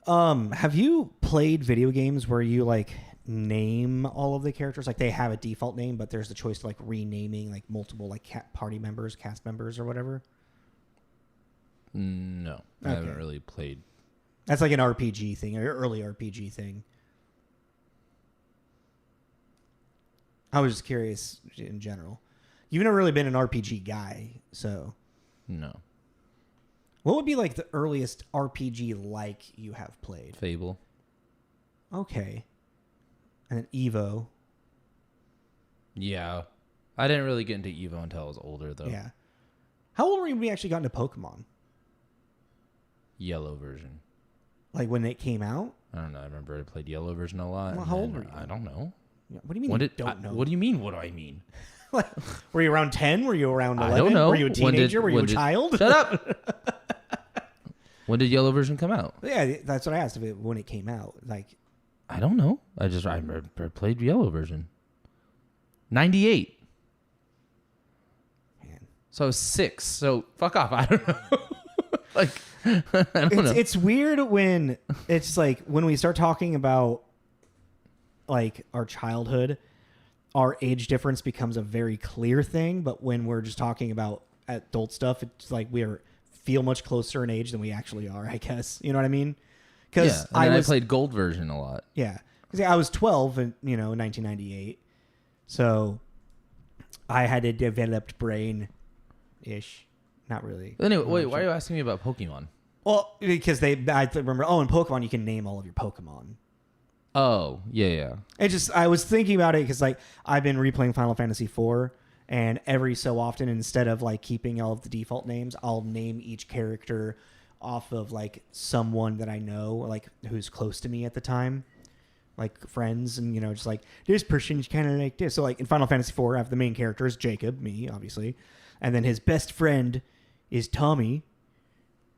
Have you played video games where you like name all of the characters? Like they have a default name, but there's the choice to like renaming like multiple like party members, cast members, or whatever. No, I haven't really played. That's like an RPG thing, or early RPG thing. I was just curious in general. You've never really been an RPG guy, so No. what would be like the earliest RPG like you have played? Fable. Okay. And then Evo. Yeah. I didn't really get into Evo until I was older, though. Yeah. How old were you when you actually got into Pokemon? Yellow version. Like when it came out? I don't know. I remember I played Yellow version a lot. Well, how old were you? I don't know. Yeah, what do you mean you don't know? What do you mean, what do I mean? Like, were you around 10? Were you around 11? I don't know. Were you a teenager? Were you a child? Shut up! When did Yellow version come out? Yeah, that's what I asked when it came out. Like, I don't know. I remember played Yellow version. 98. man. So I was 6. So fuck off. I don't know. Like, I don't know. It's weird when it's like when we start talking about like our childhood, our age difference becomes a very clear thing. But when we're just talking about adult stuff, it's like feel much closer in age than we actually are, I guess. You know what I mean? Because I played Gold version a lot. Yeah. Because I was 12 in 1998. So I had a developed brain-ish. Not really. Anyway, wait, why are you asking me about Pokemon? Well, because I remember, in Pokemon, you can name all of your Pokemon. Oh, yeah. I was thinking about it because, like, I've been replaying Final Fantasy IV, and every so often, instead of, like, keeping all of the default names, I'll name each character off of, like, someone that I know, like, who's close to me at the time. Like, friends, and, just, like, this person's kind of like this. So, like, in Final Fantasy IV, I have the main character is Jacob, me, obviously. And then his best friend is Tommy.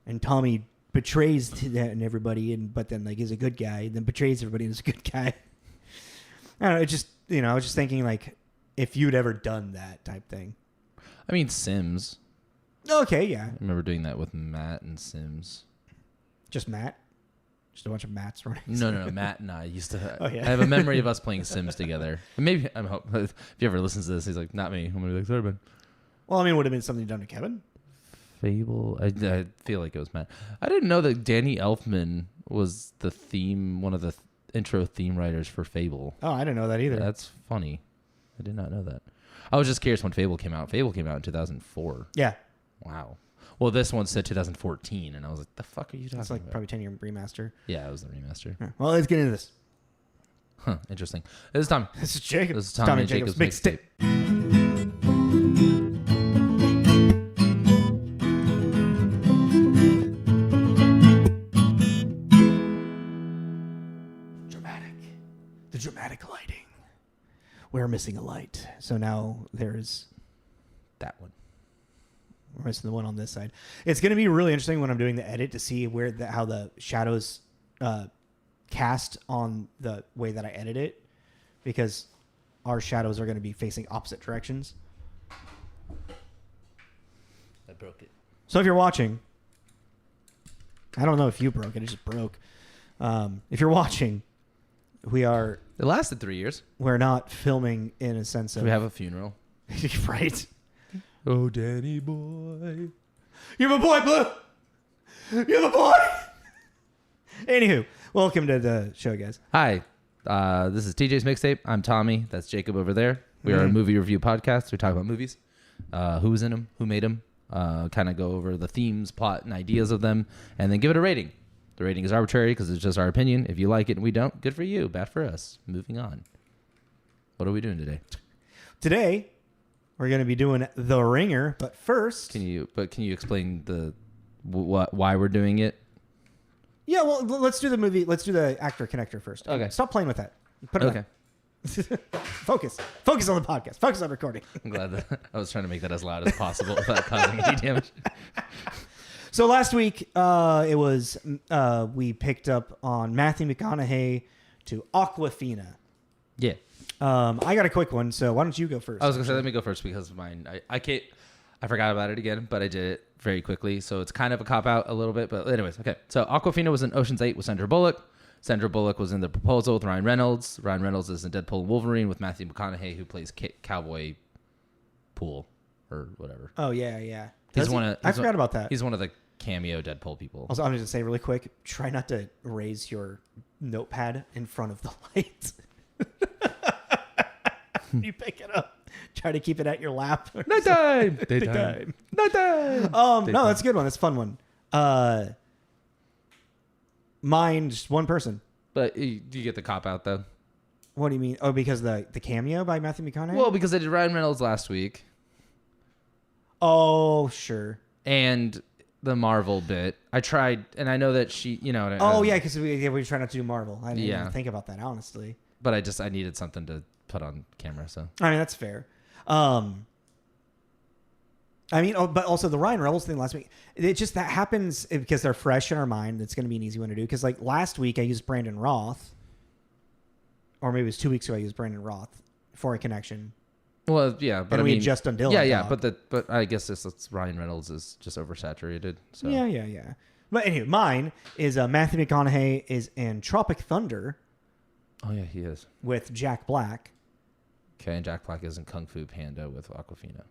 And Tommy betrays that and everybody, but then like is a good guy, and then betrays everybody and is a good guy. I don't know. It just I was just thinking like if you'd ever done that type thing. I mean Sims. Okay, yeah. I remember doing that with Matt and Sims. Just Matt? Just a bunch of Matts running. No. Matt and I used to. Oh, yeah. I have a memory of us playing Sims together. And maybe if he ever listens to this, he's like, not me. I'm gonna be like, sorry, man. Well, I mean, it would have been something done to Kevin. Fable. I feel like it was Matt. I didn't know that Danny Elfman was one of the intro theme writers for Fable. Oh, I didn't know that either. That's funny. I did not know that. I was just curious when Fable came out. Fable came out in 2004. Yeah. Wow. Well, this one said 2014, and I was like, the fuck are you talking That's like about? probably 10-year remaster. Yeah, it was the remaster. Yeah. Well, let's get into this. Huh, interesting. This is Tommy. This is Jacob. This is Tommy and Jacob's mixtape. The dramatic lighting. We're missing a light. So now there's That one. We're missing the one on this side. It's going to be really interesting when I'm doing the edit to see how the shadows cast on the way that I edit it, because our shadows are going to be facing opposite directions. I broke it. So if you're watching, I don't know if you broke it. It just broke. If you're watching, it lasted 3 years. We're not filming in a sense of... Should we have a funeral? Right. Oh, Danny boy. You're my boy, Blue. You're my boy. Anywho, welcome to the show, guys. Hi. This is TJ's Mixtape. I'm Tommy. That's Jacob over there. We are a movie review podcast. We talk about movies. Who's in them, who made them, kind of go over the themes, plot, and ideas of them, and then give it a rating. The rating is arbitrary because it's just our opinion. If you like it and we don't, good for you. Bad for us. Moving on. What are we doing today? Today, we're going to be doing The Ringer, but first... Can you explain why we're doing it? Yeah, well, let's do the movie. Let's do the actor connector first. Okay. Stop playing with that. Put it on. Focus on the podcast. Focus on recording. I'm glad that I was trying to make that as loud as possible without causing any damage. So last week, it was we picked up on Matthew McConaughey to Aquafina. Yeah. I got a quick one, so why don't you go first? I was gonna say let me go first because mine. I I forgot about it again, but I did it very quickly. So it's kind of a cop-out a little bit. But anyways, okay. So Awkwafina was in Ocean's 8 with Sandra Bullock. Sandra Bullock was in The Proposal with Ryan Reynolds. Ryan Reynolds is in Deadpool and Wolverine with Matthew McConaughey, who plays Cowboy Pool or whatever. Oh, yeah. I forgot about that. He's one of the cameo Deadpool people. Also, I'm just going to say really quick, try not to raise your notepad in front of the light. You pick it up. Try to keep it at your lap. Nighttime. Daytime. Nighttime. No, that's a good one. That's a fun one. Mine, just one person. But do you get the cop out though? What do you mean? Oh, because the cameo by Matthew McConaughey? Well, because I did Ryan Reynolds last week. Oh, sure. And the Marvel bit. I tried, and I know that she, Oh, yeah, because we try not to do Marvel. I didn't even think about that, honestly. But I needed something to put on camera, so. I mean, that's fair. But also the Ryan Reynolds thing last week, that happens because they're fresh in our mind. It's going to be an easy one to do. Because like last week I used Brandon Roth, or maybe it was 2 weeks ago I used Brandon Roth for a connection. Well, yeah, but we had just done Dylan. Yeah, but I guess it's Ryan Reynolds is just oversaturated. So. Yeah. But anyway, mine is Matthew McConaughey is in Tropic Thunder. Oh yeah, he is with Jack Black. Okay, and Jack Black is in Kung Fu Panda with Awkwafina.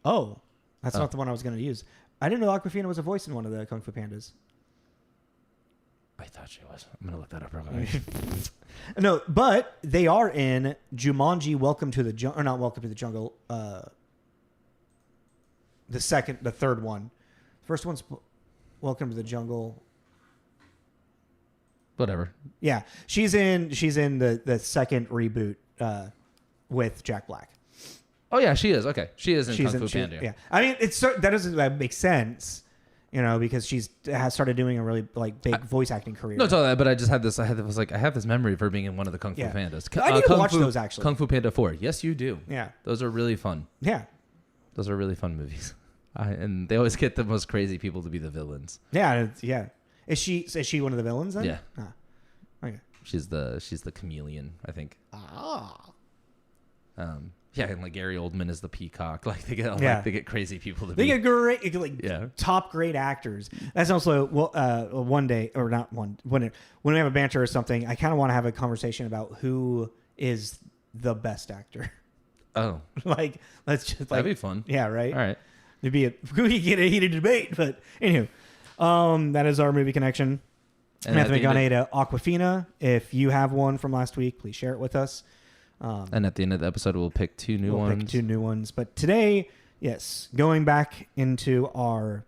Oh, that's not the one I was going to use. I didn't know Awkwafina was a voice in one of the Kung Fu Pandas. I thought she was. I'm going to look that up real quick. No, but they are in Jumanji Welcome to the Jungle, or not Welcome to the Jungle, the third one. First one's Welcome to the Jungle. Whatever. Yeah, she's in the second reboot with Jack Black. Oh yeah, she is. Okay, she is in Kung Fu Panda. Yeah, I mean that doesn't make sense, because she's has started doing a really big voice acting career. No, it's all that. But I just had this. I have this memory of her being in one of the Kung Fu Pandas. I need to watch those actually. Kung Fu Panda 4. Yes, you do. Yeah, those are really fun. Yeah, those are really fun movies. And they always get the most crazy people to be the villains. Yeah. Is she one of the villains then? Yeah. Okay. She's the chameleon, I think. Yeah, and Gary Oldman is the peacock. They get crazy people to be. They get great, top great actors. That's also one day or not one when we have a banter or something. I kind of want to have a conversation about who is the best actor. Oh, let's just that'd be fun. Yeah, right. All right, we get a heated debate, but anywho, that is our movie connection. Matthew McConaughey to Awkwafina. If you have one from last week, please share it with us. And at the end of the episode, we'll pick two new ones. But today, yes, going back into our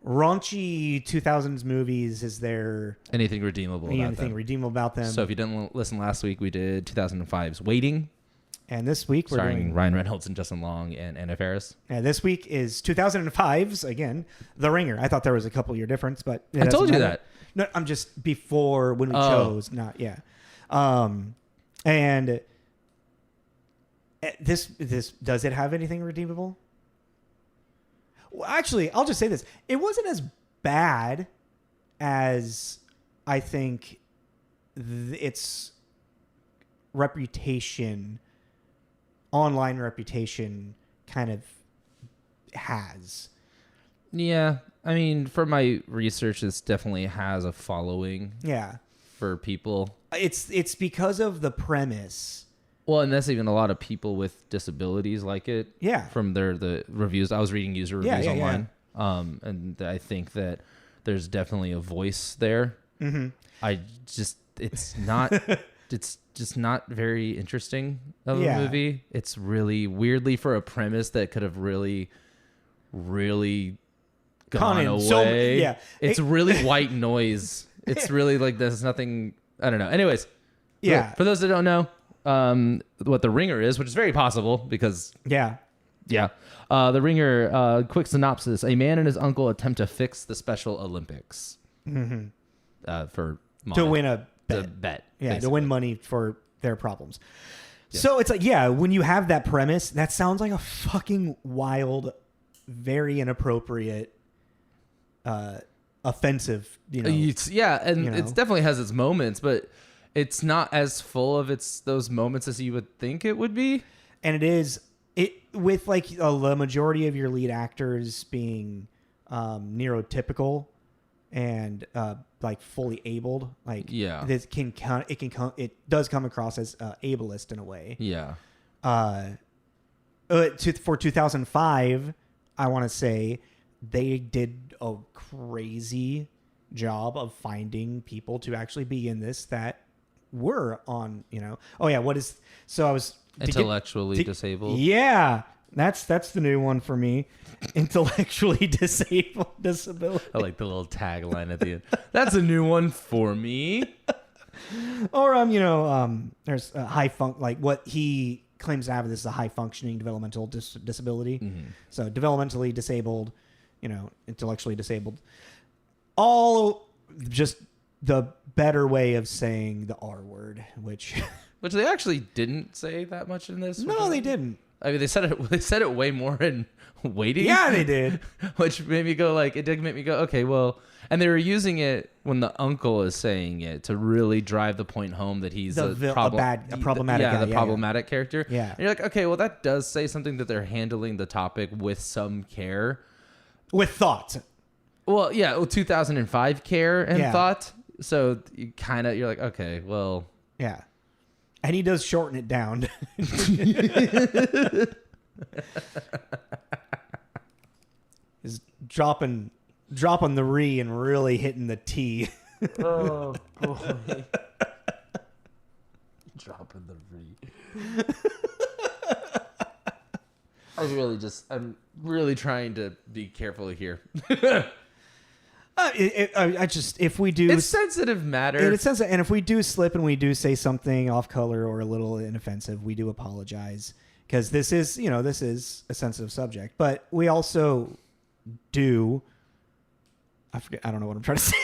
raunchy 2000s movies, is there anything redeemable about them? So if you didn't listen last week, we did 2005's Waiting. And this week we're starring Ryan Reynolds and Justin Long and Anna Faris. And this week is 2005's, again, The Ringer. I thought there was a couple year difference, but I told you that. No, I'm just before when we chose, not and this does it have anything redeemable? Well, actually, I'll just say this: it wasn't as bad as I think its reputation, online reputation, kind of has. Yeah, I mean, for my research, this definitely has a following. Yeah. For people, it's because of the premise. Well, and that's even a lot of people with disabilities like it. Yeah. From the reviews, I was reading user reviews online, and I think that there's definitely a voice there. Mm-hmm. It's just not very interesting of a movie. It's really weirdly for a premise that could have really, really gone away. It's really white noise. It's really there's nothing. I don't know. Anyways, for those that don't know what The Ringer is, which is very possible because The Ringer. Quick synopsis: a man and his uncle attempt to fix the Special Olympics for to win a bet. Yeah, to win money for their problems. Yeah. So it's when you have that premise, that sounds like a fucking wild, very inappropriate. Offensive, It's definitely has its moments, but it's not as full of those moments as you would think it would be. And it is with like the majority of your lead actors being neurotypical and like fully abled, like this it does come across as ableist in a way. Yeah. For 2005, I want to say they did a crazy job of finding people to actually be in this that were on, oh yeah, I was intellectually disabled. Yeah, that's the new one for me. Intellectually disabled disability. I like the little tagline at the end. That's a new one for me. Or there's a like what he claims to have is a high functioning developmental disability. Mm-hmm. So developmentally disabled, intellectually disabled. All just the better way of saying the R word, which they actually didn't say that much in this. No, they didn't. I mean, they said it way more in Waiting. Yeah, they did. Which made me go it did make me go, okay, well, and they were using it when the uncle is saying it to really drive the point home that he's a problematic guy. Problematic character. Yeah. And you're like, okay, well, that does say something that they're handling the topic with some care. With thought. Well, yeah, 2005 care and thought. So you're like, okay, well. Yeah. And he does shorten it down. Is dropping the re and really hitting the T. Oh boy. Dropping the re. I'm really trying to be careful here. If we do, it's sensitive matter. It's sensitive, and if we do slip and we do say something off color or a little inoffensive, we do apologize, because this is a sensitive subject. But we also do. I don't know what I'm trying to say.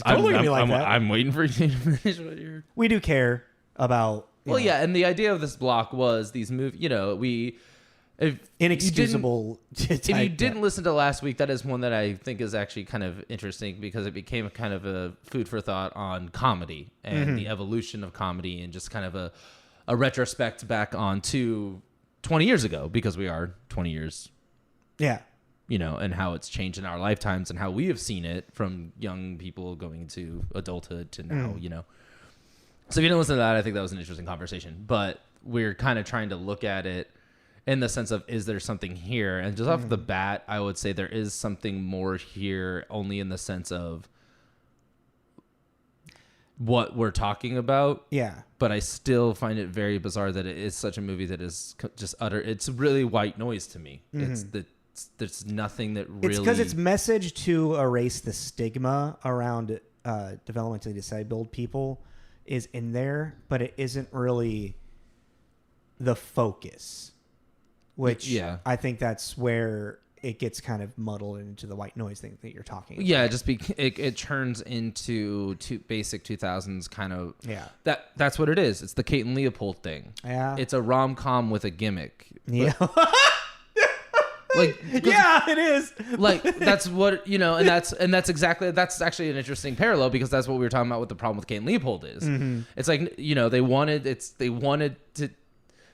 Don't look at me like that. I'm waiting for you to finish what you're. We do care about. Yeah, and the idea of this block was these movies. Inexcusable. If you didn't listen to last week, that is one that I think is actually kind of interesting, because it became kind of a food for thought on comedy and the evolution of comedy, and just kind of a retrospect back on to 20 years ago, because we are 20 years. Yeah. And how it's changed in our lifetimes and how we have seen it from young people going to adulthood to now, So if you didn't listen to that, I think that was an interesting conversation. But we're kind of trying to look at it in the sense of, is there something here? And just off the bat, I would say there is something more here, only in the sense of what we're talking about. Yeah. But I still find it very bizarre that it is such a movie that is just it's really white noise to me. There's nothing that really... It's because its message to erase the stigma around developmentally disabled people is in there, but it isn't really the focus, which I think that's where it gets kind of muddled into the white noise thing that you're talking about. Yeah, it turns into basic 2000s kind of... Yeah. That's what it is. It's the Kate and Leopold thing. Yeah. It's a rom-com with a gimmick. Yeah. It is. That's what, and that's actually an interesting parallel, because that's what we were talking about with the problem with Kate and Leopold is. It's like, they wanted to,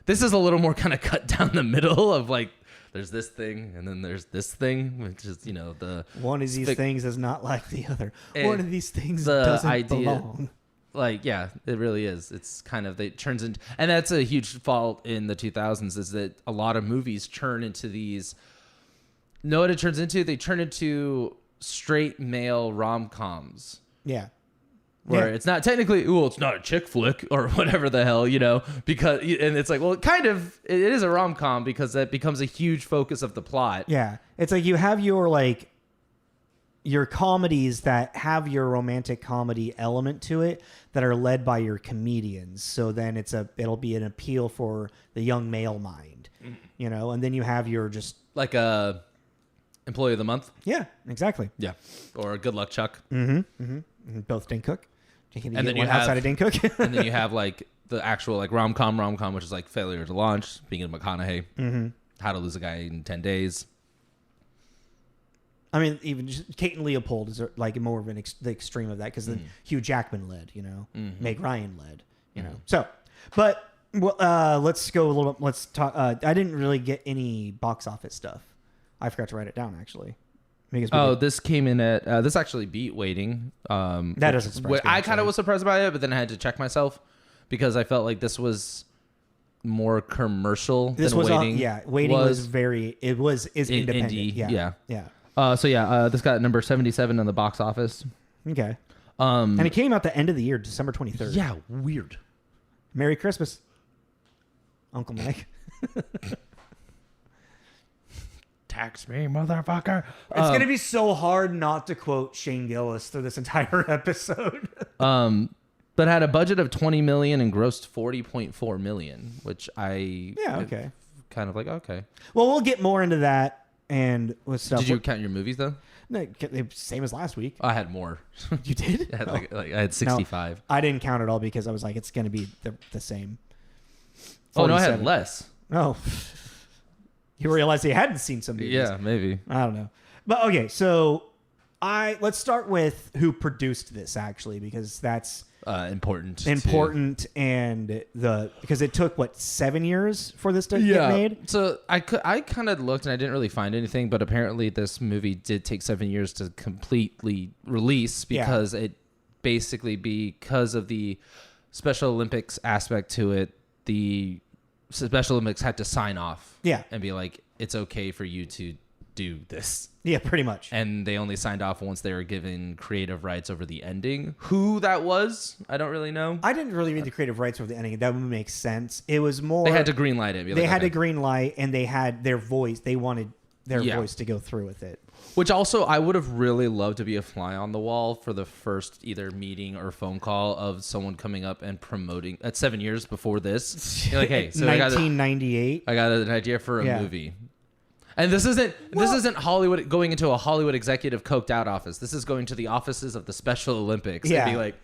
this is a little more kind of cut down the middle of like, there's this thing and then there's this thing, which is, the one of these things is not like the other. One of these things doesn't belong. It really is. It's kind of, it turns into, and that's a huge fault in the 2000s, is that a lot of movies turn into these, know what it turns into? They turn into straight male rom-coms. Yeah. Where it's not technically, it's not a chick flick or whatever the hell, because, and it's like, well, it is a rom-com, because that becomes a huge focus of the plot. Yeah. It's like you have your comedies that have your romantic comedy element to it that are led by your comedians. So then it'll be an appeal for the young male mind, and then you have your just like a employee of the month. Yeah, exactly. Yeah. Or Good Luck Chuck. Both Dane Cook. And then you have outside of Dane Cook. And then you have like the actual like rom-com, which is like Failure to Launch, being in McConaughey, How to Lose a Guy in 10 Days. I mean, even just Kate and Leopold is like more of the extreme of that, because then Hugh Jackman led, Meg Ryan led, So, but Well, let's go a little. Let's talk. I didn't really get any box office stuff. I forgot to write it down actually. This came in at this actually beat Waiting. That doesn't surprise me. I kind of was surprised by it, but then I had to check myself because I felt like this was more commercial than Waiting. Waiting was very. It is independent. Indie, Yeah. This got number 77 on the box office. Okay. And it came out the end of the year, December 23rd. Yeah, weird. Merry Christmas, Uncle Mike. Tax me, motherfucker. It's going to be so hard not to quote Shane Gillis through this entire episode. But had a budget of $20 million and grossed $40.4 million, which okay. Kind of like, okay. Well, we'll get more into that and with stuff. Did you count your movies though? No, same as last week. I had more. You did? I had I had 65. No, I didn't count it all because I was like, it's going to be the same. 47. Oh, no, I had less. Oh. You realized you hadn't seen some movies. Yeah, maybe. I don't know. But okay, so let's start with who produced this actually, because that's important and because it took 7 years for this to get made. So I kind of looked and I didn't really find anything, but apparently this movie did take 7 years to completely release because it basically, because of the Special Olympics aspect to it, the Special Olympics had to sign off and be like, it's okay for you to do this. Yeah, pretty much. And they only signed off once they were given creative rights over the ending. Who that was, I don't really know. I didn't really read the creative rights over the ending. That would make sense. It was more... They had to green light it. They had to green light, and they had their voice. They wanted their voice to go through with it. Which also, I would have really loved to be a fly on the wall for the first either meeting or phone call of someone coming up and promoting... At 7 years before this. You're like, hey, so 1998. I got an idea for a movie. And this isn't Hollywood going into a Hollywood executive coked out office. This is going to the offices of the Special Olympics and be like,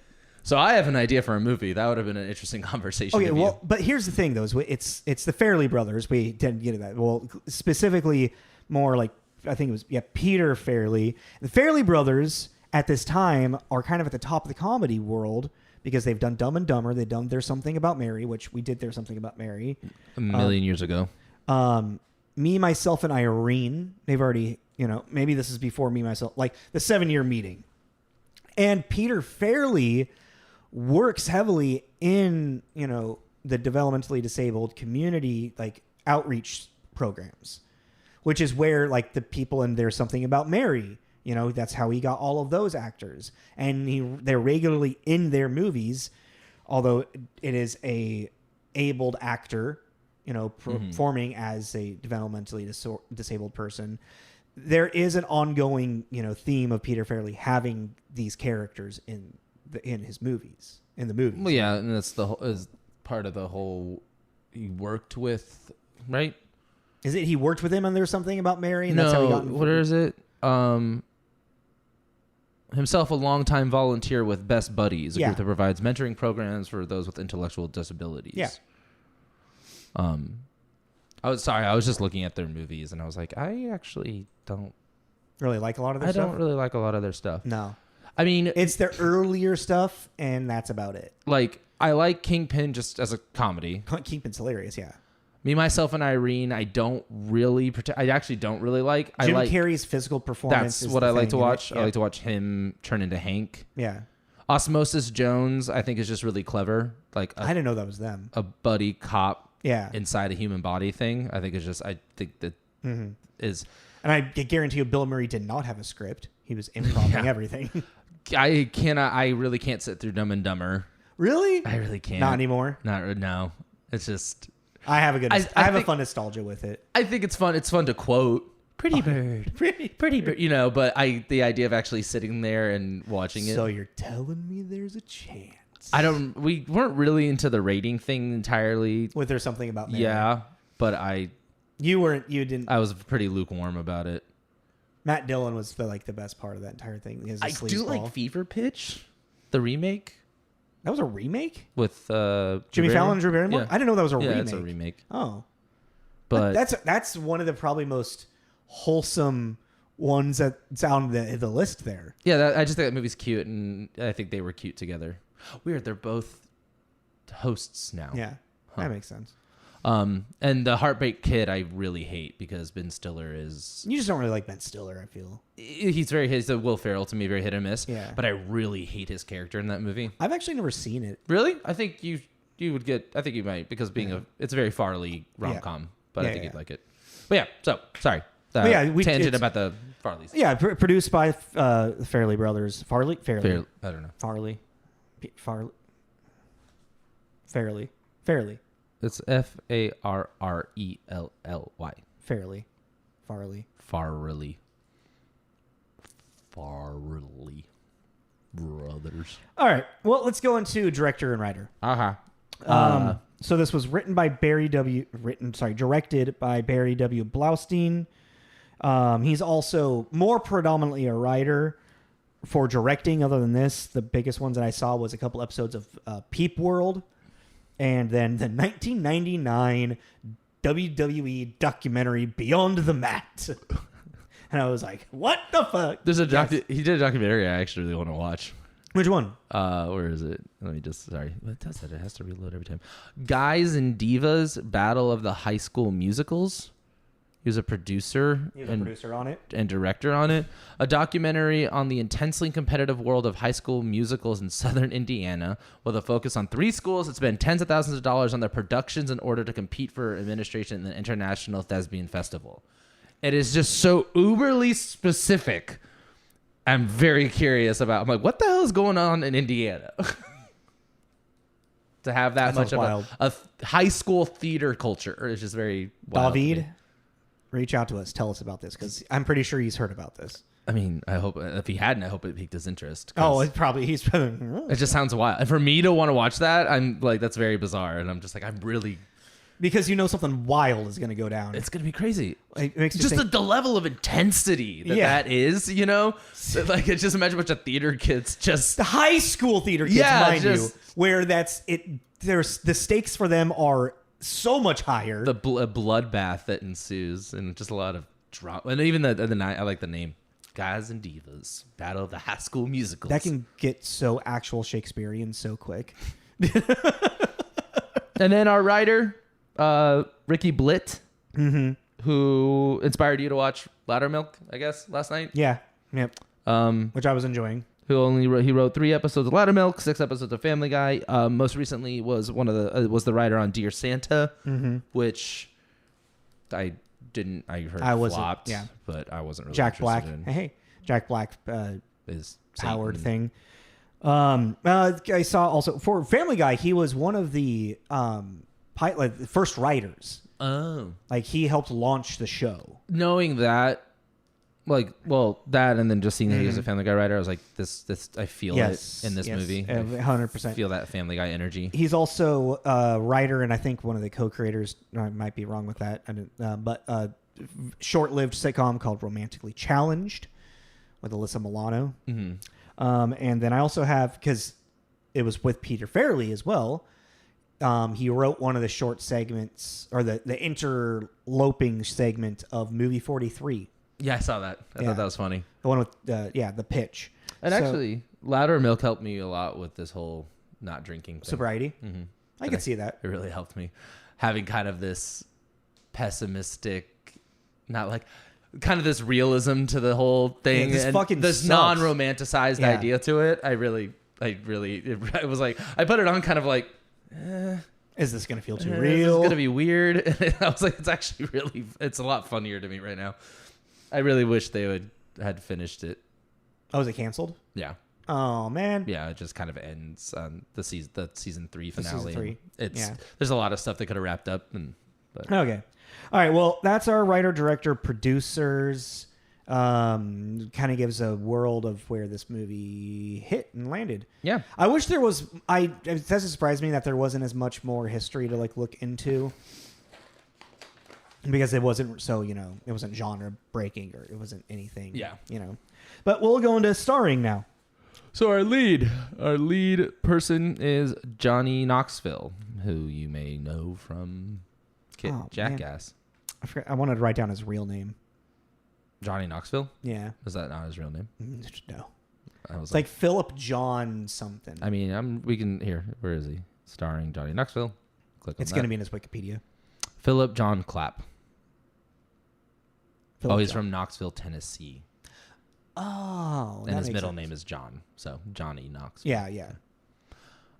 so I have an idea for a movie. That would have been an interesting conversation. Okay, well, but here's the thing, though. It's the Farrelly brothers. We didn't get to that. Well, specifically more like, I think it was, Peter Farrelly. The Farrelly brothers at this time are kind of at the top of the comedy world because they've done Dumb and Dumber. They've done There's Something About Mary, which we did There's Something About Mary. A million years ago. Me, Myself, and Irene. They've already, maybe this is before Me, Myself, like the 7-year meeting. And Peter Farrelly works heavily in, the developmentally disabled community, like outreach programs, which is where like the people in There's Something About Mary, that's how he got all of those actors. And they're regularly in their movies, although it is a abled actor, performing as a developmentally disabled person. There is an ongoing, theme of Peter Farrelly having these characters in his movies, in the movies. Well, yeah, and that's is part of the whole he worked with, right? Is it he worked with him and There's Something About Mary? And no, that's how he got what is it? Himself a longtime volunteer with Best Buddies, a group that provides mentoring programs for those with intellectual disabilities. Yeah. I was just looking at their movies and I was like, I actually don't really like a lot of their stuff. I don't really like a lot of their stuff. No. I mean, it's their earlier stuff and that's about it. Like, I like Kingpin just as a comedy. Kingpin's hilarious, yeah. Me, Myself, and Irene, I actually don't really like. Jim Carrey's physical performance. That's what I like to watch. I like to watch him turn into Hank. Yeah. Osmosis Jones, I think, is just really clever. Like I didn't know that was them. A buddy cop inside a human body thing. I think that is. And I guarantee you Bill Murray did not have a script. He was improvising everything. I really can't sit through Dumb and Dumber. Really? I really can't. Not anymore? No. It's just... I have a fun nostalgia with it. I think it's fun. It's fun to quote "Pretty bird, pretty bird," but the idea of actually sitting there and watching it. So you're telling me there's a chance? We weren't really into the rating thing entirely. With There's Something About Mary. Yeah, but you didn't. I was pretty lukewarm about it. Matt Dillon was the best part of that entire thing. I do like Fever Pitch, the remake. That was a remake? With Jimmy Fallon and Drew Barrymore? Yeah. I didn't know that was a remake. Yeah, it's a remake. Oh. But that's one of the probably most wholesome ones that's on the list there. Yeah, I just think that movie's cute, and I think they were cute together. Weird, they're both hosts now. Yeah. That makes sense. And the Heartbreak Kid I really hate because Ben Stiller is... You just don't really like Ben Stiller, I feel. He's a Will Ferrell to me, very hit and miss. Yeah. But I really hate his character in that movie. I've actually never seen it. Really? I think you would get... I think you might, because it's a very Farley rom-com. But I think you'd like it. But yeah, so, sorry. Tangent about the Farleys. Yeah, produced by the Farley brothers. Farley? Fairley. I don't know. Farley. Fairley. It's Farrelly. Farley. Farley brothers. All right. Well, let's go into director and writer. So this was directed by Barry W. Blaustein. He's also more predominantly a writer for directing. Other than this, the biggest ones that I saw was a couple episodes of Peep World, and then the 1999 WWE documentary Beyond the Mat. And I was like, "What the fuck?" There's He did a documentary I actually really want to watch. Which one? Where is it? Let me just... Sorry. What does that? It has to reload every time. Guys and Divas, Battle of the High School Musicals. He was a producer. On it. And director on it. A documentary on the intensely competitive world of high school musicals in southern Indiana, with a focus on 3 schools that spend tens of thousands of dollars on their productions in order to compete for administration in the International Thespian Festival. It is just so uberly specific. I'm very curious about. I'm like, what the hell is going on in Indiana? To have that much of a high school theater culture is just very wild. David, reach out to us. Tell us about this, because I'm pretty sure he's heard about this. I mean, I hope if he hadn't, I hope it piqued his interest. Oh, he's probably. It just sounds wild. And for me to want to watch that, I'm like, that's very bizarre. And I'm just like, I'm really. Because you know something wild is going to go down. It's going to be crazy. It makes you just think, the level of intensity that is, you know? Like, just imagine a bunch of theater kids just... The high school theater kids, mind you, where that's it. There's the stakes for them are so much higher. The bloodbath that ensues, and just a lot of drama. And even I like the name. Guys and Divas, Battle of the High School Musicals. That can get so actual Shakespearean so quick. And then our writer... Ricky Blitt, who inspired you to watch Loudermilk, I guess, last night. Yeah, yep. Which I was enjoying. He wrote 3 episodes of Loudermilk, 6 episodes of Family Guy. Most recently was was the writer on Dear Santa, which I heard flopped, but I wasn't really Jack Black. in. Hey, Jack Black is powered thing. I saw also for Family Guy, he was one of the the first writers. Oh. Like, he helped launch the show. Knowing that, that and then just seeing that he was a Family Guy writer, I was like, this I feel it in this movie. 100%. I feel that Family Guy energy. He's also a writer, and I think one of the co-creators, I might be wrong with that, but a short-lived sitcom called Romantically Challenged with Alyssa Milano. And then I also have, because it was with Peter Farrelly as well, he wrote one of the short segments, or the interloping segment of Movie 43. Yeah, I saw that. I thought that was funny. The one with the pitch. And actually, Loudermilk helped me a lot with this whole not drinking thing. Sobriety. I could see that. It really helped me. Having kind of this pessimistic, not like, kind of this realism to the whole thing. Yeah, this non-romanticized idea to it. It was like, I put it on kind of like, is this going to feel too real? Is this going to be weird? And I was like, it's actually it's a lot funnier to me right now. I really wish they had finished it. Oh, is it canceled? Yeah. Oh, man. Yeah, it just kind of ends on the season 3 finale. Season 3. There's a lot of stuff that could have wrapped up. Okay. All right. Well, that's our writer, director, producers. Kind of gives a world of where this movie hit and landed. Yeah. I wish there was. It doesn't surprise me that there wasn't as much more history to look into, because it wasn't it wasn't genre breaking, or it wasn't anything. Yeah. But we'll go into starring now. So our lead person is Johnny Knoxville, who you may know from Jackass. Man. I forgot. I wanted to write down his real name. Johnny Knoxville? Yeah. Is that not his real name? No. It's like Philip John something. I mean, we can here. Where is he? Starring Johnny Knoxville. click on It's that. going to be in his Wikipedia. Philip John Clapp. Philip He's John. from Knoxville, Tennessee. Oh, And his middle name is John. So Johnny Knoxville. Yeah.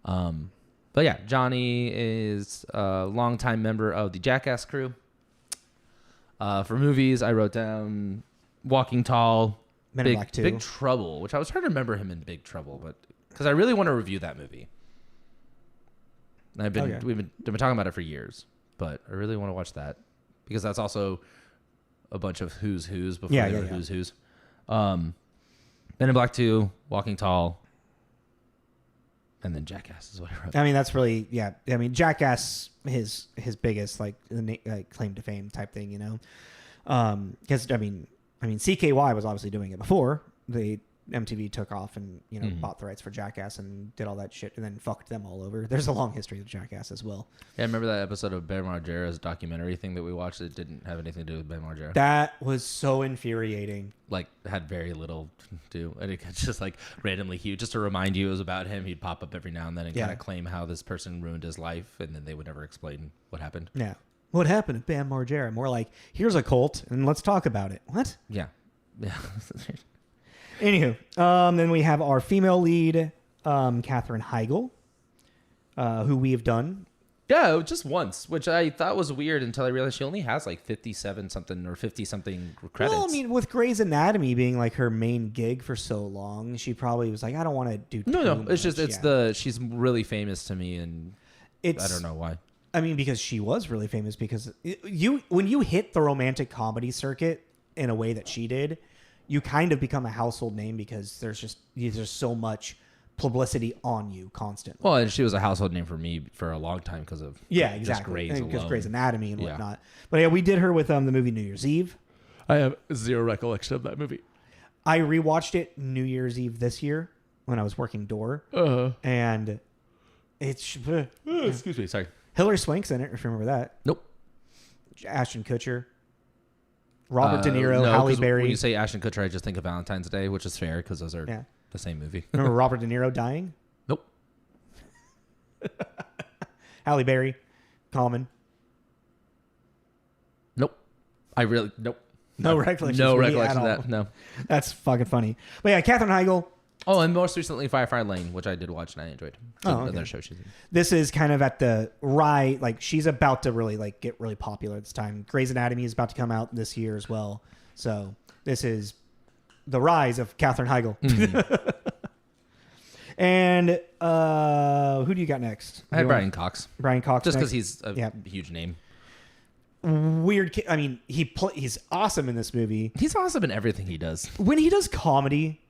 But yeah, Johnny is a longtime member of the Jackass crew. For movies, I wrote down Walking Tall, Men in Black 2. Big Trouble, which I was trying to remember him in Big Trouble, but because I really want to review that movie. And we've been talking about it for years, but I really want to watch that because that's also a bunch of who's before they were who's. Men in Black 2, Walking Tall, and then Jackass is what I wrote. I mean, that's really, I mean, Jackass, his biggest like claim to fame type thing, you know, because I mean, CKY was obviously doing it before MTV took off and bought the rights for Jackass and did all that shit and then fucked them all over. There's a long history of Jackass as well. Yeah, I remember that episode of Ben Margera's documentary thing that we watched that didn't have anything to do with Ben Margera. That was so infuriating. Like, had very little to do. And it just like randomly, just to remind you it was about him, he'd pop up every now and then and kind of claim how this person ruined his life, and then they would never explain what happened. Yeah. What happened to Bam Margera? More like, here's a cult and let's talk about it. What? Yeah. Anywho, then we have our female lead, Katherine Heigl, who we have done. Yeah, just once, which I thought was weird until I realized she only has like 57 something or 50 something credits. Well, I mean, with Grey's Anatomy being like her main gig for so long, she probably was like, I don't want to do No, it's just she's really famous to me, and I don't know why. I mean, because she was really famous because when you hit the romantic comedy circuit in a way that she did, you kind of become a household name because there's so much publicity on you constantly. Well, and she was a household name for me for a long time because of exactly because Grey's Anatomy and whatnot. But yeah, we did her with the movie New Year's Eve. I have zero recollection of that movie. I rewatched it New Year's Eve this year when I was working door, and it's excuse me, sorry. Hilary Swank's in it. If you remember that. Nope. Ashton Kutcher. Robert De Niro, Halle Berry. When you say Ashton Kutcher, I just think of Valentine's Day, which is fair because those are the same movie. Remember Robert De Niro dying? Nope. Halle Berry, Common. Nope. Nope. No recollection. No recollection of that. No. That's fucking funny. But yeah, Katherine Heigl. Oh, and most recently Firefly Lane, which I did watch and I enjoyed. Another show she's in. This is kind of at the like she's about to really like get really popular at this time. Grey's Anatomy is about to come out this year as well. So this is the rise of Katherine Heigl. Mm-hmm. And who do you got next? I had Brian Cox. Brian Cox. Just because he's a huge name. Weird kid. I mean, he's awesome in this movie. He's awesome in everything he does. When he does comedy,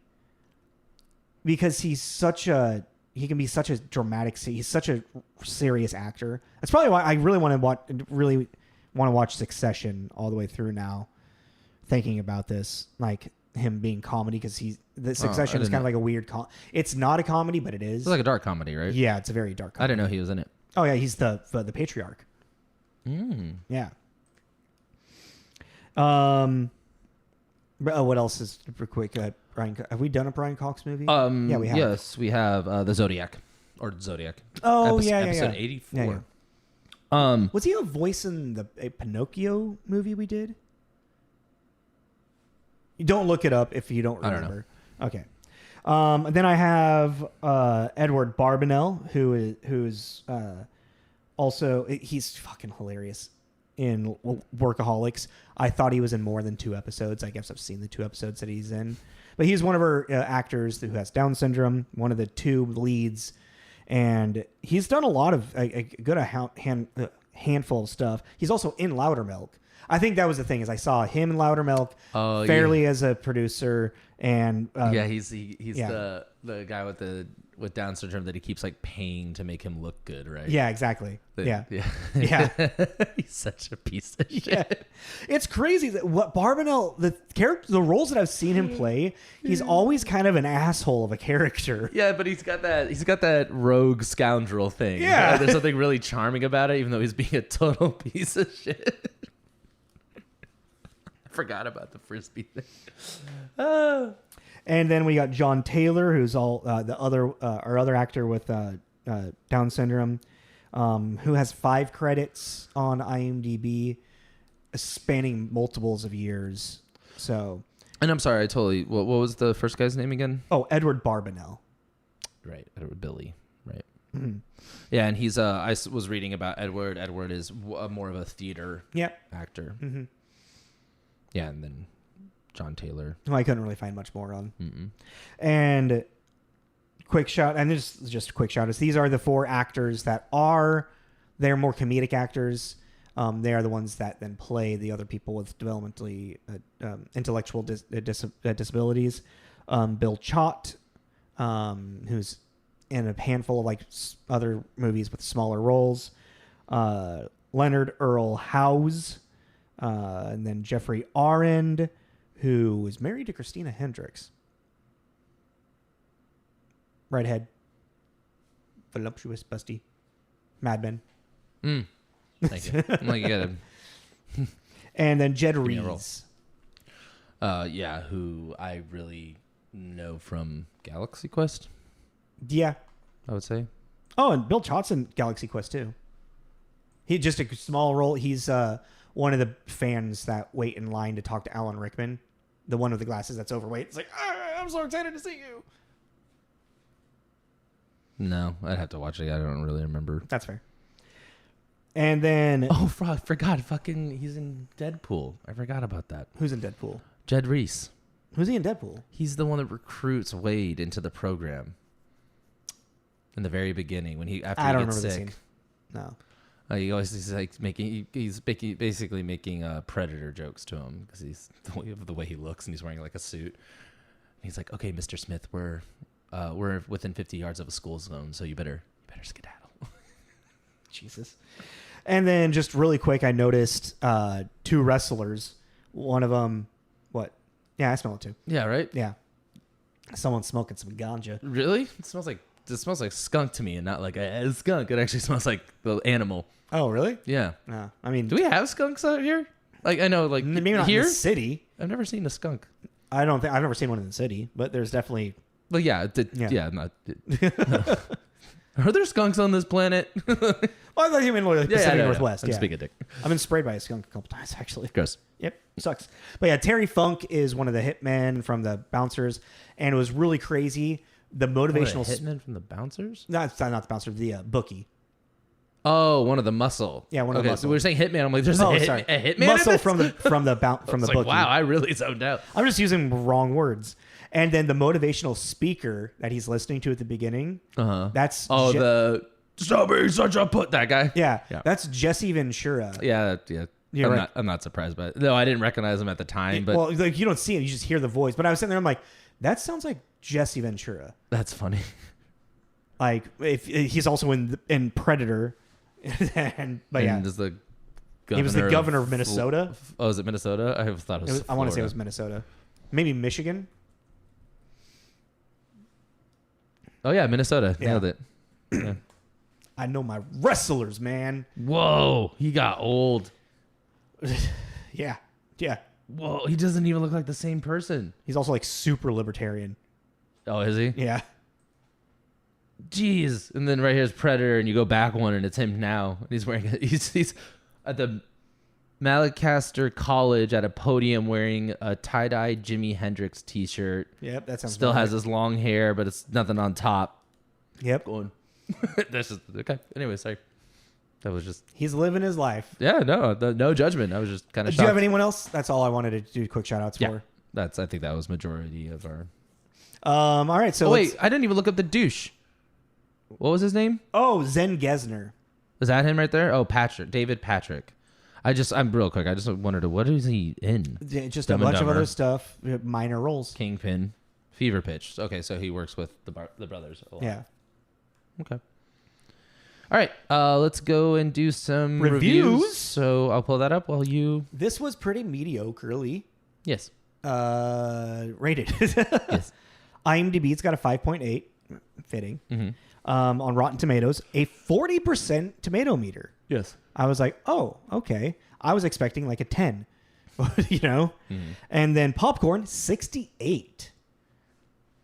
because he can be such a dramatic. He's such a serious actor. That's probably why I really want to watch Succession all the way through now. Thinking about this, like him being comedy, because Succession is kind of like a weird. It's not a comedy, but it is. It's like a dark comedy, right? Yeah, it's a very dark comedy. I didn't know he was in it. Oh yeah, he's the patriarch. Yeah. What else is quick? Brian, have we done a Brian Cox movie? Yeah, we have. Yes, we have the Zodiac. Oh, episode 84. Yeah. Was he a voice in a Pinocchio movie we did? You don't look it up if you don't remember. I don't know. Okay. Then I have Edward Barbanel, who's also he's fucking hilarious in Workaholics. I thought he was in more than 2 episodes. I guess I've seen the 2 episodes that he's in. But he's one of our actors who has Down syndrome, one of the 2 leads. And he's done a lot of a good handful of stuff. He's also in Loudermilk. I think that was the thing, is I saw him in Loudermilk fairly as a producer. And he's the guy with Down syndrome that he keeps like paying to make him look good, right? Yeah, exactly. Yeah. He's such a piece of shit. Yeah. It's crazy that what Barbanel, the roles that I've seen him play, he's always kind of an asshole of a character. Yeah, but he's got that rogue scoundrel thing. Yeah. There's something really charming about it, even though he's being a total piece of shit. I forgot about the frisbee thing. And then we got John Taylor, who's our other actor with Down syndrome. who has 5 credits on IMDb, spanning multiples of years. So, And I'm sorry, I totally. What was the first guy's name again? oh, Edward Barbanel. Right, Edward Billy. Right. Mm-hmm. Yeah, and he's. Was reading about Edward. Edward is more of a theater actor. Mm-hmm. Yeah, and then John Taylor. Who I couldn't really find much more on. Mm-mm. And quick shout, and this is just a quick shout, is these are the 4 actors that they're more comedic actors. They are the ones that then play the other people with developmentally intellectual disabilities. Bill Chott, who's in a handful of like other movies with smaller roles. Leonard Earl Howes, and then Jeffrey Arend, who is married to Christina Hendricks. Redhead. Voluptuous, busty. Mad Men. Thank you. I'm like, you gotta. And then Jed me a roll. Rees. Yeah, who I really know from Galaxy Quest, Yeah. I would say. Oh, and Bill Chott's in Galaxy Quest too. He just a small role. He's one of the fans that wait in line to talk to Alan Rickman, the one with the glasses that's overweight. It's like, I'm so excited to see you. No, I'd have to watch it. I don't really remember. That's fair. And then Oh, I forgot. Fucking, he's in Deadpool. I forgot about that. who's in Deadpool? Jed Rees. Who's he in Deadpool? He's the one that recruits Wade into the program. In the very beginning, when he I don't gets remember the sick. scene. No. He's like he's basically making predator jokes to him because he's the way he looks and he's wearing like a suit. And he's like, "Okay, Mr. Smith, we're within 50 yards of a school zone, so you better skedaddle." Jesus. And then just really quick, I noticed 2 wrestlers. One of them, what? Yeah, I smell it too. Yeah, right. Yeah. Someone's smoking some ganja. Really? It smells like skunk to me, and not like a skunk. It actually smells like the animal. Oh, really? Yeah. No. I mean, Do we have skunks out here? Like I know, like maybe not here. in the city. I've never seen a skunk. I've never seen one in the city, but there's definitely. Well, yeah, Yeah. not. Are there skunks on this planet? Well, I thought you meant like Pacific Northwest. I'm Yeah. just being a dick. I've been sprayed by a skunk a couple times actually. Gross. Yep, sucks. But yeah, Terry Funk is one of the hitmen from the Bouncers, and it was really crazy. The motivational hitman from the Bouncers. not the bouncer, the bookie. Oh, one of the muscle. Yeah, one of the muscle. So we were saying hitman. I'm like, there's Oh, a sorry, hitman. muscle in this? from the like, bookie. wow, I really zoned out. I'm just using wrong words. And then the motivational speaker that he's listening to at the beginning. That's the strawberry such a put that guy. yeah, Yeah. That's Jesse Ventura. Yeah. You're right. I'm not surprised by it. No, I didn't recognize him at the time, but Well, like you don't see him, you just hear the voice. But I was sitting there, I'm like, that sounds like Jesse Ventura. that's funny. Like if he's also in Predator, but yeah, Is the he was the governor of Minnesota. Oh, is it Minnesota? I thought it was. I want to say it Florida. was Minnesota, maybe Michigan. Oh yeah, Minnesota. Yeah. Nailed it. Yeah. I know my wrestlers, man. Whoa, he got old. Yeah. Whoa, he doesn't even look like the same person. He's also like super libertarian. Oh, is he? Yeah. Jeez. And then right here's Predator, and you go back one, and it's him now. And he's wearing he's at the Malacaster College at a podium wearing a tie-dye Jimi Hendrix t-shirt. Yep, that sounds Still about has right. his long hair, but it's nothing on top. Yep. Going. That's just okay. Anyway, sorry. That was just He's living his life. no judgment. I was just kind of Do shocked. you have anyone else? That's all I wanted to do quick shout outs Yeah. for. I think that was majority of our. All right, so Wait, I didn't even look up the douche. What was his name? Zen Gesner. Is that him right there? Oh, David Patrick. I'm real quick. I just wondered, what is he in? Just Dumb a and bunch of Dumber. other stuff, minor roles. Kingpin, Fever Pitch. Okay, so he works with the brothers a lot. Yeah. Okay. All right, let's go and do some Reviews. So I'll pull that up while you. This was pretty mediocrely Yes. rated. Yes. IMDb, it's got a 5.8, fitting. Mm-hmm. On Rotten Tomatoes, a 40% tomato meter. Yes. I was like, oh, okay. I was expecting like a 10, you know? Mm-hmm. And then popcorn, 68.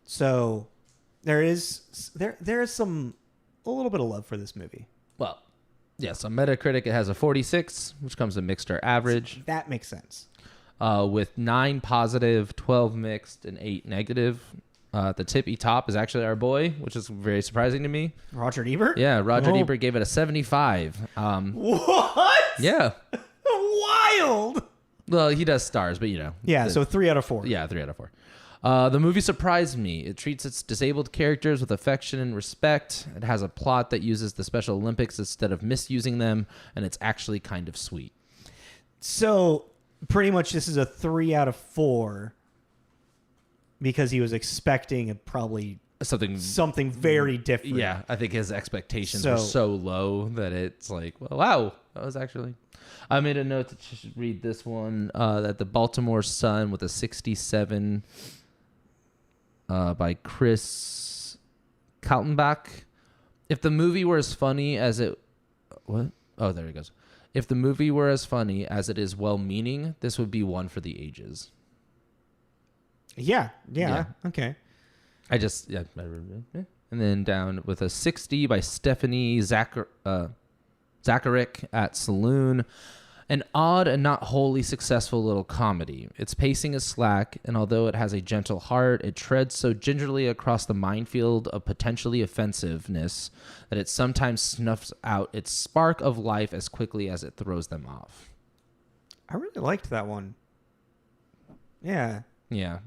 So there is a little bit of love for this movie. Well, Yes, on Metacritic, it has a 46, which comes to mixed or average, That makes sense. with 9 positive, 12 mixed, and 8 negative. The tippy top is actually our boy, which is very surprising to me. Roger Ebert? Yeah, Roger Ebert gave it a 75. What? Yeah. Wild. Well, he does stars, but Yeah, so 3 out of 4. Yeah, 3 out of 4. The movie surprised me. It treats its disabled characters with affection and respect. It has a plot that uses the Special Olympics instead of misusing them, and it's actually kind of sweet. So pretty much this is a 3 out of 4 because he was expecting probably something very different. Yeah, I think his expectations were so low that it's like, well, wow, that was actually... I made a note to read this one, that the Baltimore Sun with a 67 by Chris Kaltenbach. If the movie were as funny as it... What? Oh, there it goes. If the movie were as funny as it is well-meaning, this would be one for the ages. Yeah. Okay. I just... Yeah. And then down with a 60 by Stephanie Zacharick at Saloon. An odd and not wholly successful little comedy. Its pacing is slack, and although it has a gentle heart, it treads so gingerly across the minefield of potentially offensiveness that it sometimes snuffs out its spark of life as quickly as it throws them off. I really liked that one. Yeah. Yeah.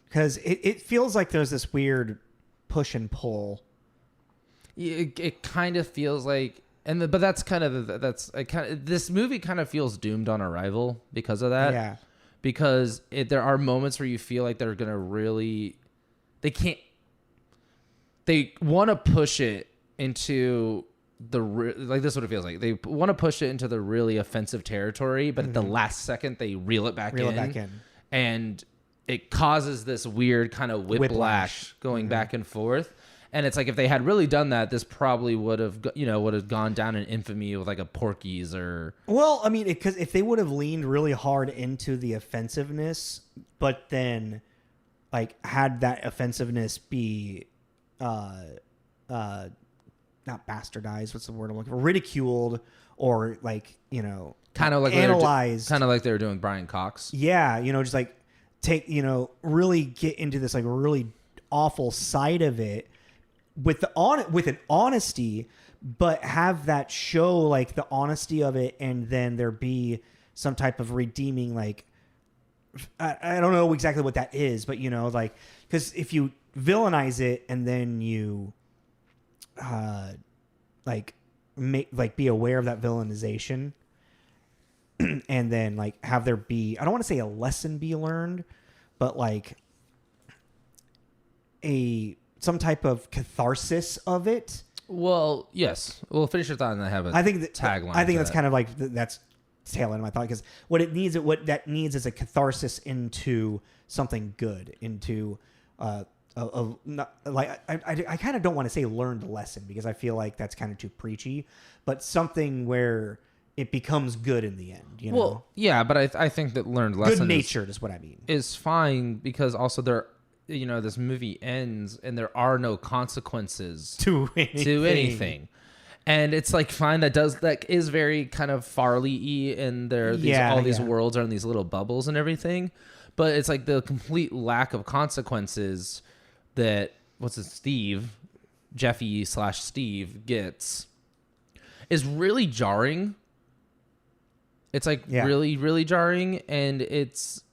Because it feels like there's this weird push and pull. It kind of feels like... But that's kind of this movie kind of feels doomed on arrival because of that. Yeah. Because there are moments where you feel like they're gonna they want to push it into like this is what it feels like. They want to push it into the really offensive territory, but at the last second they reel it back in, and it causes this weird kind of whiplash going back and forth. And it's like if they had really done that, this probably would have gone down in infamy with like a Porky's or... Well, I mean, because if they would have leaned really hard into the offensiveness, but then like had that offensiveness be not bastardized, what's the word I'm looking for? Ridiculed or like, kind of like analyzed. Kind of like they were doing with Brian Cox. Yeah, just like take, really get into this like really awful side of it. With an honesty, but have that show like the honesty of it, and then there be some type of redeeming, like I don't know exactly what that is, but like because if you villainize it and then you be aware of that villainization, and then like have there be, I don't want to say a lesson be learned, but like some type of catharsis of it. Well, yes. Well, finish your thought, and I have a tagline. I think that's kind of like that's tail end of my thought, because what that needs is a catharsis into something good, into I kind of don't want to say learned lesson, because I feel like that's kind of too preachy, but something where it becomes good in the end. Well, yeah, but I think that learned lesson, good natured is what I mean, is fine, because also this movie ends and there are no consequences to anything. And it's like fine, that is very kind of Farley-y, and these worlds are in these little bubbles and everything. But it's like the complete lack of consequences that Jeffy/Steve gets is really jarring. It's like really, really jarring, and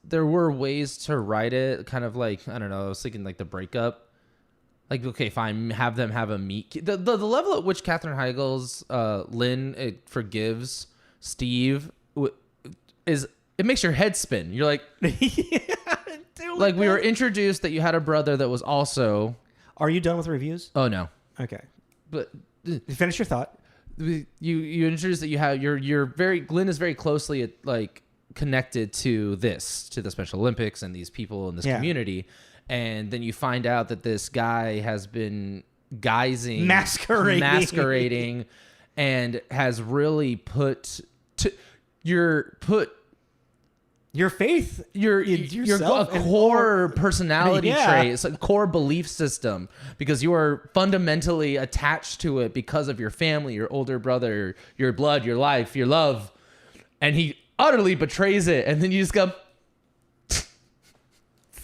there were ways to write it, kind of like, I don't know, I was thinking like the breakup. Like, okay, fine, have them have a meet. The level at which Katherine Heigl's Lynn forgives Steve it makes your head spin. You're like, like we were introduced that you had a brother that was also... Are you done with reviews? Oh, no. Okay. But... Finish your thought. You introduced that you have Glenn is very closely like connected to the Special Olympics and these people in this community, and then you find out that this guy has been masquerading and has really put your faith, your yourself, a core personality Yeah. trait. It's a core belief system because you are fundamentally attached to it because of your family, your older brother, your blood, your life, your love, and he utterly betrays it, and then you just go,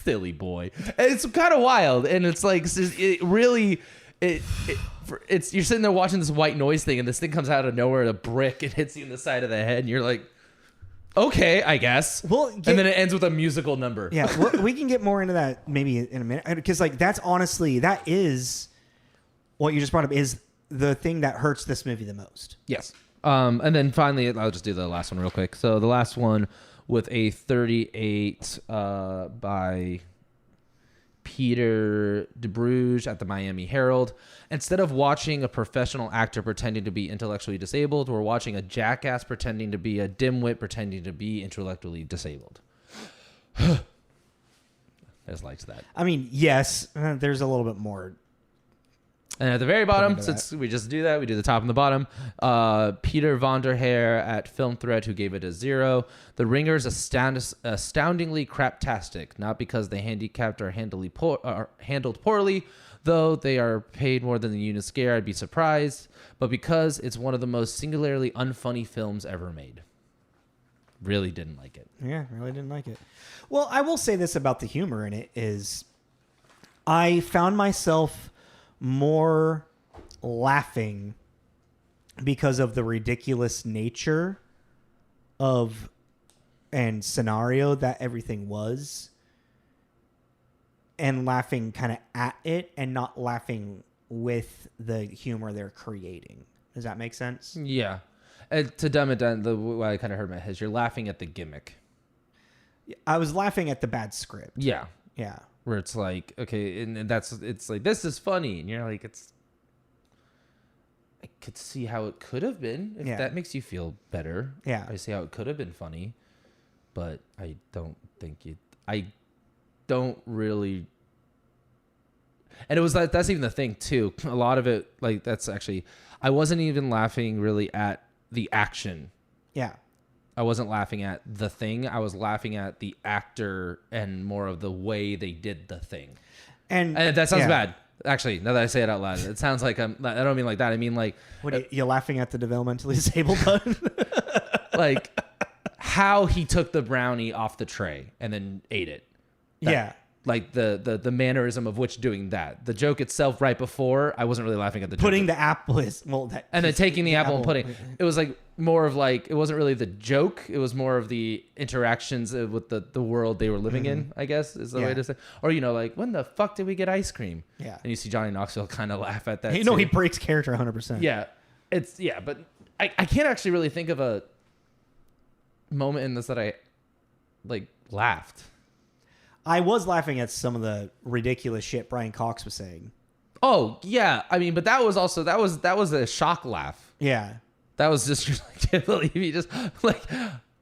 silly boy. And it's kind of wild, and it's like it really it's you're sitting there watching this white noise thing, and this thing comes out of nowhere, a brick, and hits you in the side of the head, and you're like, okay, I guess. And then it ends with a musical number. Yeah, we can get more into that maybe in a minute, because like that is what you just brought up is the thing that hurts this movie the most. Yes. And then finally, I'll just do the last one real quick. So the last one with a 38 by Peter DeBruge at the Miami Herald. Instead of watching a professional actor pretending to be intellectually disabled, we're watching a jackass pretending to be a dimwit pretending to be intellectually disabled. I just liked that. I mean, yes, there's a little bit more. And at the very bottom, since we just do that, we do the top and the bottom. Peter Vonderhaer at Film Thread, who gave it a 0. The Ringers astoundingly craptastic, not because the handicapped are handled poorly, though they are paid more than the unit scare, I'd be surprised, but because it's one of the most singularly unfunny films ever made. Really didn't like it. Yeah, really didn't like it. Well, I will say this about the humor in it is I found myself more laughing because of the ridiculous nature of and scenario that everything was, and laughing kind of at it and not laughing with the humor they're creating. Does that make sense? Yeah. And to dumb it down, the way I kind of heard in my head is you're laughing at the gimmick. I was laughing at the bad script. Yeah. Yeah. Where it's like, okay, and it's like, this is funny. And you're like, I could see how it could have been. If that makes you feel better. Yeah. I see how it could have been funny. But I don't really. And it was like, that's even the thing too. A lot of it, like, that's actually, I wasn't even laughing really at the action. Yeah. I wasn't laughing at the thing. I was laughing at the actor and more of the way they did the thing. And that sounds bad. Actually, now that I say it out loud, it sounds like I don't mean like that. I mean like... What, you're laughing at the developmentally disabled button? Like how he took the brownie off the tray and then ate it. Like the mannerism of which doing that. The joke itself right before, I wasn't really laughing at the putting joke. The apple is... and then taking the apple and putting... It was like more of like... It wasn't really the joke. It was more of the interactions with the world they were living in, I guess, is the way to say. Or, like, when the fuck did we get ice cream? Yeah. And you see Johnny Knoxville kind of laugh at that, he breaks character 100%. Yeah. But I can't actually really think of a moment in this that I, like, laughed. I was laughing at some of the ridiculous shit Brian Cox was saying. Oh yeah, I mean, but that was a shock laugh. Yeah, that was just like, can't believe he just like,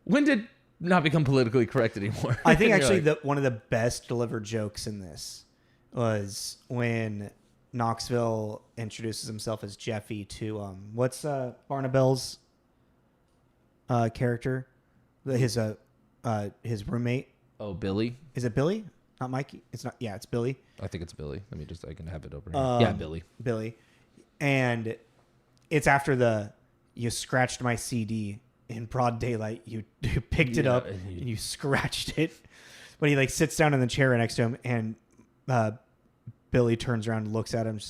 when did not become politically correct anymore? I think actually one of the best delivered jokes in this was when Knoxville introduces himself as Jeffy to what's Barnabelle's character, his roommate. Oh, Billy. Is it Billy? Not Mikey? It's not. Yeah, it's Billy. I think it's Billy. I can have it over here. Yeah, Billy. Billy. And it's after you scratched my CD in broad daylight. You picked it up and you scratched it. But he like sits down in the chair next to him, and Billy turns around and looks at him.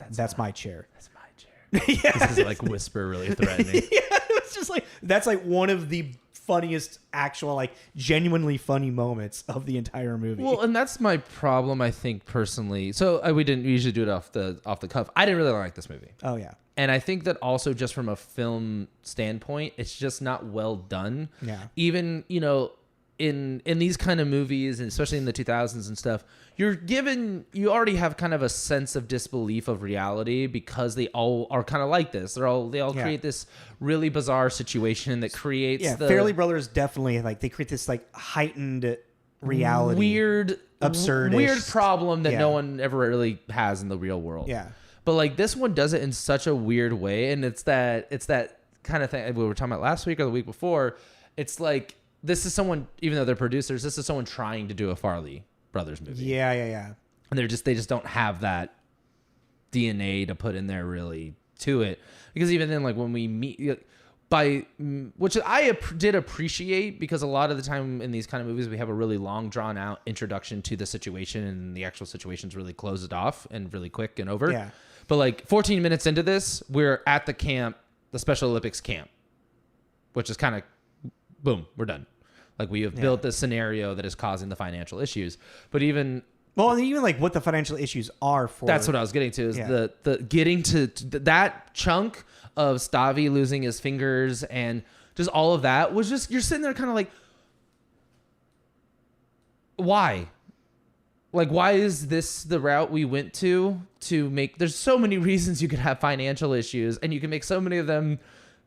That's my chair. That's my chair. Yeah. This is like whisper really threatening. Yeah, it's just like, that's like one of the funniest actual, like, genuinely funny moments of the entire movie. Well, and that's my problem, I think, personally. So we didn't usually do it off the cuff. I didn't really like this movie. Oh yeah. And I think that also just from a film standpoint, it's just not well done. Yeah. Even, in these kind of movies, and especially in the 2000s and stuff, you already have kind of a sense of disbelief of reality because they all are kind of like this. They all create this really bizarre situation that creates Fairley Brothers definitely, like, they create this like heightened reality, weird problem that no one ever really has in the real world. Yeah. But like this one does it in such a weird way, and it's that kind of thing we were talking about last week or the week before. It's like this is someone, even though they're producers, this is someone trying to do a Farley Brothers movie. Yeah. And they just don't have that DNA to put in there really to it. Because even then, like when we meet which I did appreciate, because a lot of the time in these kind of movies, we have a really long drawn out introduction to the situation, and the actual situation's really closed off and really quick and over. Yeah. But like 14 minutes into this, we're at the camp, the Special Olympics camp, which is kind of boom, we're done. Like we have built this scenario that is causing the financial issues. But even like what the financial issues are for. That's what I was getting to, is the getting to that chunk of Stavi losing his fingers and just all of that was just, you're sitting there kind of like, why? Like, why is this the route we went to make, there's so many reasons you could have financial issues, and you can make so many of them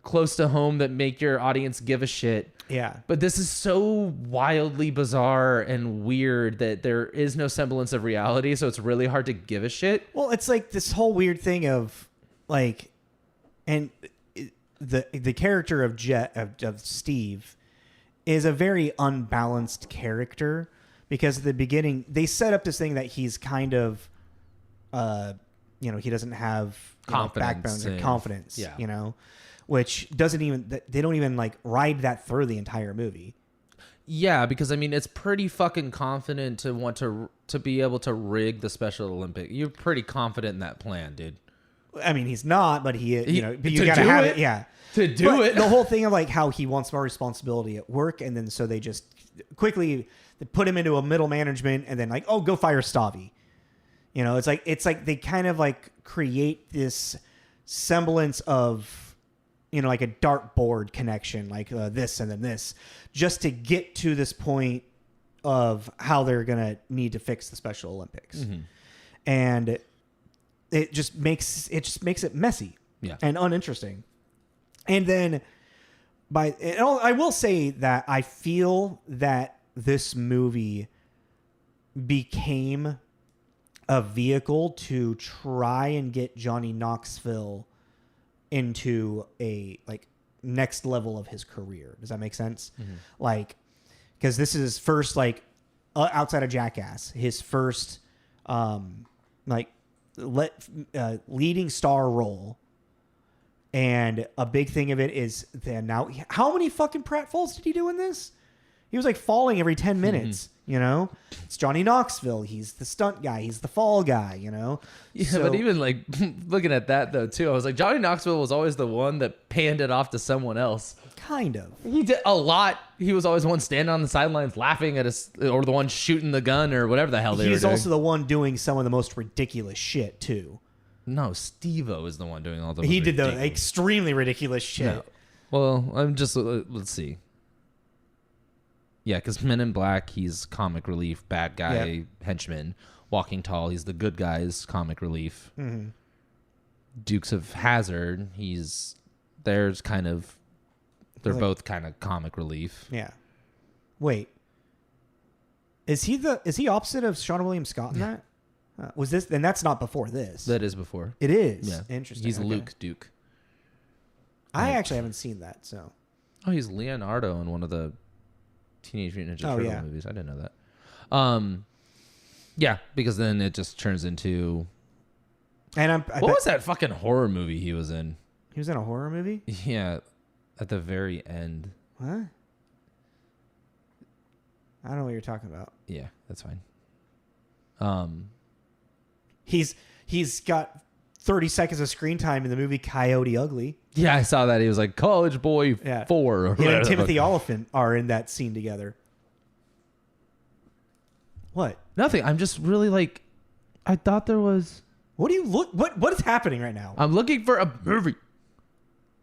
close to home that make your audience give a shit. Yeah. But this is so wildly bizarre and weird that there is no semblance of reality, so it's really hard to give a shit. Well, it's like this whole weird thing of like, and the character of Steve is a very unbalanced character, because at the beginning they set up this thing that he's kind of, he doesn't have backbone or confidence, which doesn't even, they don't even like ride that through the entire movie. Yeah, because I mean, it's pretty fucking confident to want to be able to rig the Special Olympic. You're pretty confident in that plan, dude. I mean, he's not, but but you gotta have it. Yeah. To do it. The whole thing of like how he wants more responsibility at work, and then so they just quickly put him into a middle management, and then like, oh, go fire Stavi. It's like they kind of like create this semblance of, like a dartboard connection, like this and then this, just to get to this point of how they're gonna need to fix the Special Olympics. Mm-hmm. And it just makes it messy, and uninteresting. And then I will say that I feel that this movie became a vehicle to try and get Johnny Knoxville into a like next level of his career. Does that make sense? Mm-hmm. Like, because this is his first, like, outside of Jackass, his first leading star role. And a big thing of it is that now, how many fucking pratfalls did he do in this? He was like falling every 10 minutes, It's Johnny Knoxville. He's the stunt guy. He's the fall guy, Yeah, so, but even like looking at that though too, I was like, Johnny Knoxville was always the one that panned it off to someone else. Kind of. He did a lot. He was always the one standing on the sidelines laughing at us, or the one shooting the gun or whatever the hell they were doing. He's also the one doing some of the most ridiculous shit too. No, Steve-O is the one doing all the. He did the extremely ridiculous shit. No. Well, I'm just let's see. Yeah, because Men in Black, he's comic relief, bad guy, henchman. Walking Tall, he's the good guy's comic relief. Mm-hmm. Dukes of Hazzard, they're both kind of comic relief. Yeah. Wait. Is he opposite of Sean William Scott in that? Was this? And that's not before this. That is before. It is. Yeah. Interesting. He's Luke Duke. I actually haven't seen that, so. Oh, he's Leonardo in one of the Teenage Mutant Ninja Turtle movies. I didn't know that. Yeah, because then it just turns into. And what was that fucking horror movie he was in? He was in a horror movie? Yeah, at the very end. What? I don't know what you're talking about. Yeah, that's fine. He's got 30 seconds of screen time in the movie Coyote Ugly. Yeah, I saw that. He was like College Boy 4. Or he and Timothy Oliphant are in that scene together. What? Nothing. I'm just really like, I thought there was. What do you look? What is happening right now? I'm looking for a movie.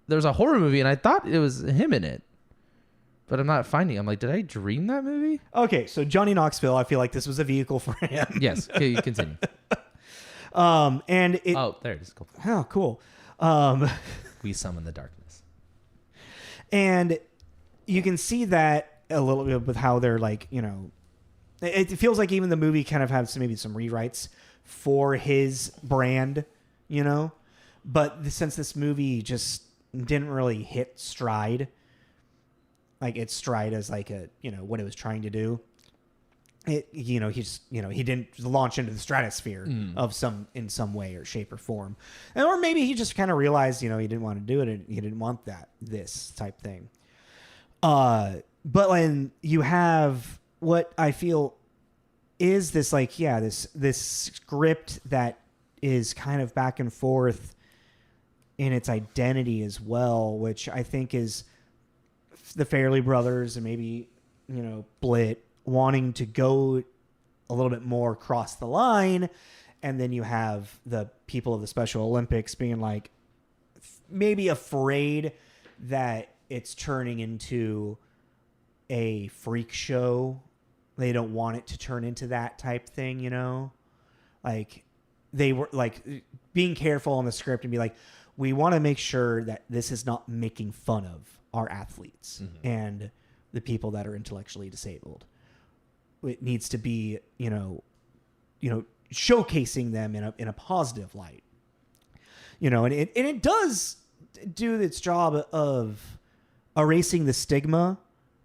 There's a horror movie, and I thought it was him in it, but I'm not finding. I'm like, did I dream that movie? Okay, so Johnny Knoxville. I feel like this was a vehicle for him. Yes. Okay, you continue. And it. Oh, there it is. Cool. Oh, cool. We summon the darkness. And you can see that a little bit with how they're like, it feels like even the movie kind of has maybe some rewrites for his brand, But since this movie just didn't really hit stride, like its stride as like a, what it was trying to do. He didn't launch into the stratosphere in some way or shape or form. Or maybe he just kind of realized, he didn't want to do it and he didn't want this type thing. But when you have what I feel is this, like, this script that is kind of back and forth in its identity as well, which I think is the Farrelly brothers and maybe, Blitt wanting to go a little bit more across the line. And then you have the people of the Special Olympics being like, maybe afraid that it's turning into a freak show. They don't want it to turn into that type thing, like they were like being careful on the script and be like, we want to make sure that this is not making fun of our athletes and the people that are intellectually disabled. It needs to be, showcasing them in a positive light, and it does do its job of erasing the stigma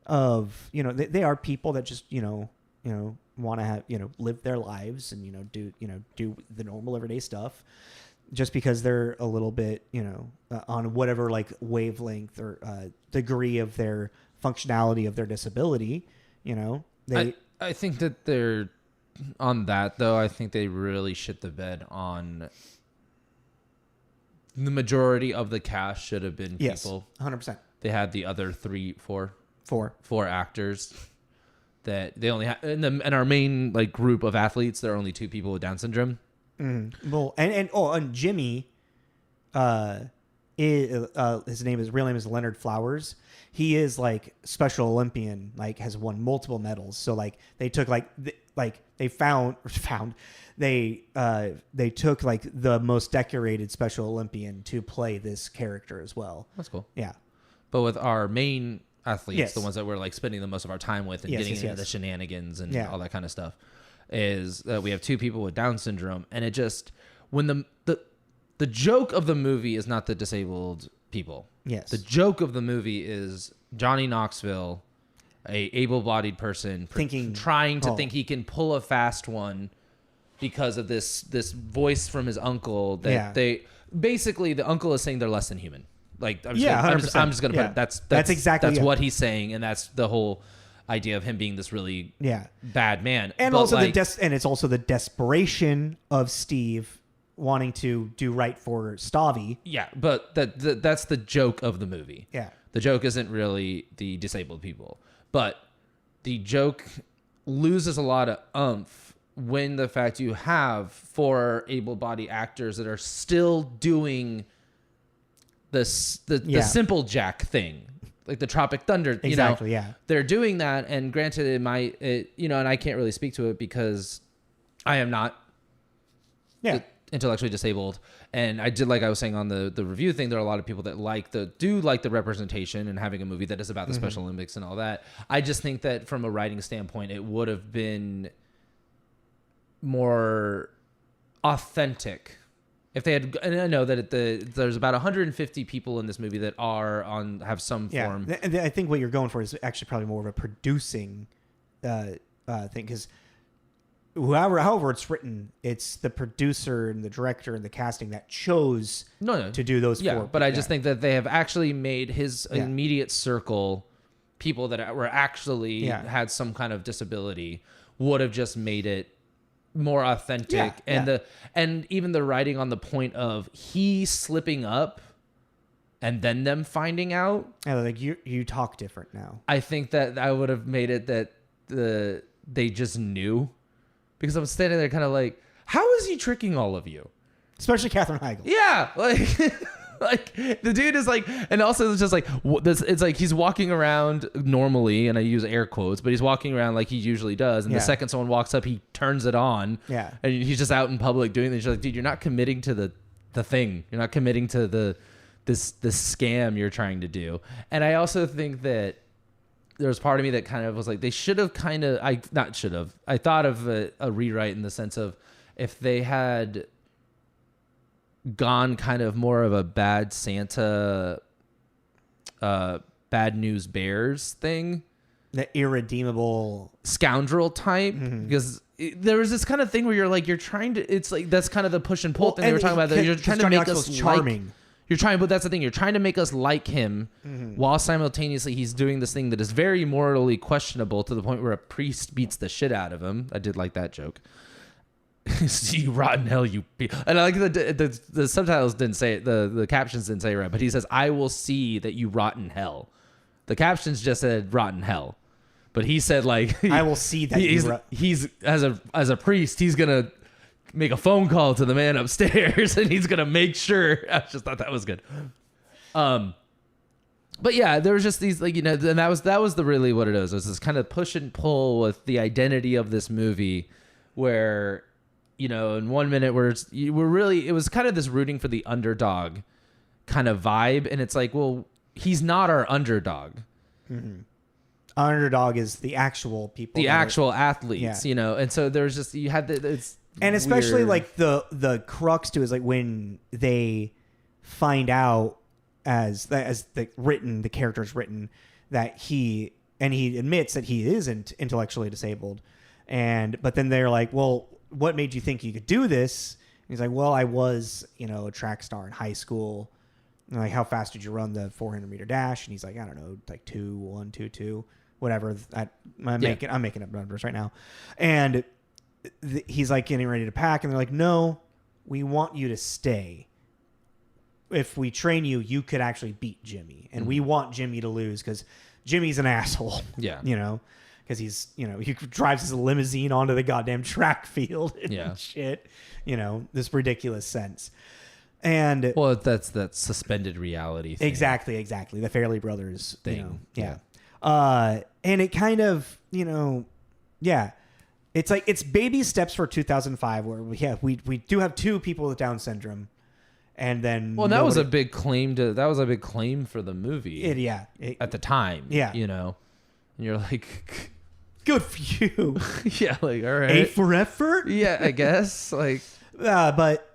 of, they are people that just, want to have, live their lives and, do the normal everyday stuff. Just because they're a little bit, on whatever like wavelength or degree of their functionality of their disability, I think that they're on that, though. I think they really shit the bed on the majority of the cast should have been people. 100%. They had the other four actors that they only had in our main like group of athletes. There are only 2 people with Down syndrome. Well, and Jimmy, his real name is Leonard Flowers. He is like Special Olympian, like has won multiple medals. So like they took they took like the most decorated Special Olympian to play this character as well. That's cool. Yeah. But with our main athletes, the ones that we're like spending the most of our time with and getting into the shenanigans and all that kind of stuff, is that we have 2 people with Down syndrome. And it just, when the joke of the movie is not the disabled people. Yes. The joke of the movie is Johnny Knoxville, a able-bodied person, trying to think he can pull a fast one because of this voice from his uncle that basically the uncle is saying they're less than human. Like I'm just gonna put it, that's exactly what he's saying, and that's the whole idea of him being this really bad man. And but also and it's also the desperation of Steve wanting to do right for Stavi. Yeah, but that's the joke of the movie. Yeah. The joke isn't really the disabled people, but the joke loses a lot of oomph when the fact you have 4 able-bodied actors that are still doing the simple Jack thing, like the Tropic Thunder. Exactly. They're doing that, and granted, and I can't really speak to it because I am not. Yeah. Intellectually disabled, and I did, like I was saying on the review thing, there are a lot of people that do like the representation and having a movie that is about the Special Olympics and all that. I just think that from a writing standpoint, it would have been more authentic if they had. And I know that there's about 150 people in this movie that have some form. And I think what you're going for is actually probably more of a producing thing, because however it's written, it's the producer and the director and the casting that chose to do those 4. But I just think that they have actually made his immediate circle people that were actually had some kind of disability would have just made it more authentic. And even the writing on the point of he slipping up and then them finding out. Like you talk different now. I think that I would have made it that they just knew. Because I'm standing there kind of like, how is he tricking all of you? Especially Katherine Heigl. Yeah. Like the dude is like, and also it's just like, it's like he's walking around normally, and I use air quotes, but he's walking around like he usually does. And the second someone walks up, he turns it on. Yeah. And he's just out in public doing this. You're like, dude, you're not committing to the thing. You're not committing to this scam you're trying to do. And I also think that there was part of me that kind of was like, they should have I thought of a rewrite in the sense of if they had gone kind of more of a bad Santa Bad News Bears thing. The irredeemable Scoundrel type, because there was this kind of thing where you're trying to, it's like, that's kind of the push and pull thing they were talking about, that you're trying to make us charming. But that's the thing, you're trying to make us like him while simultaneously he's doing this thing that is very morally questionable, to the point where a priest beats the shit out of him. I did like that joke. See, you rotten hell, you and I like the subtitles didn't say it, the captions didn't say it right, but he says, I will see that you rotten hell. The captions just said rotten hell. But he said, like, I will see that he's as a priest, he's gonna make a phone call to the man upstairs, and he's gonna make sure. I just thought that was good. But yeah, there was just these, like, and that was the really what it is. It was this kind of push and pull with the identity of this movie, where, in 1 minute it was kind of this rooting for the underdog kind of vibe, and it's like, well, he's not our underdog. Mm-hmm. Underdog is the actual people, the actual athletes, and so there's just, you had it's, and especially weird. Like the crux to it is like when they find out as the character's written that he admits that he isn't intellectually disabled, but then they're like, well, what made you think you could do this? And he's like, well, I was a track star in high school. And like, how fast did you run the 400-meter dash? And he's like, I don't know, like 2:1:22, whatever. I'm making up numbers right now. And he's like getting ready to pack, and they're like, no, we want you to stay. If we train you, you could actually beat Jimmy, and we want Jimmy to lose because Jimmy's an asshole. Yeah, because he's he drives his limousine onto the goddamn track field and shit. This ridiculous sense. And well, that's that suspended reality thing. Exactly. The Fairley Brothers thing. Yeah. And it kind of, it's like, it's baby steps for 2005 where we do have 2 people with Down syndrome, and then that was a big claim for the movie. At the time. Yeah. And you're like, good for you. Yeah, like, all right. A for effort. Yeah, I guess. Like, but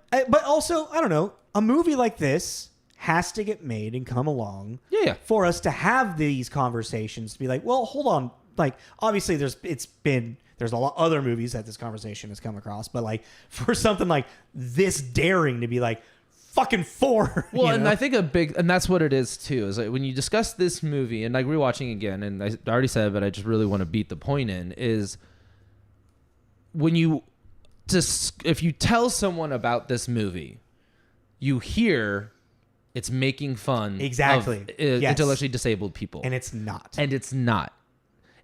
also, I don't know. A movie like this has to get made and come along for us to have these conversations, to be like, well, hold on. Like, obviously there's a lot other movies that this conversation has come across, but like for something like this daring to be like fucking 4. Well, and I think and that's what it is too, is like when you discuss this movie, and like rewatching again, and I already said it, but I just really want to beat the point in, is when if you tell someone about this movie, you hear it's making fun of intellectually disabled people. And it's not.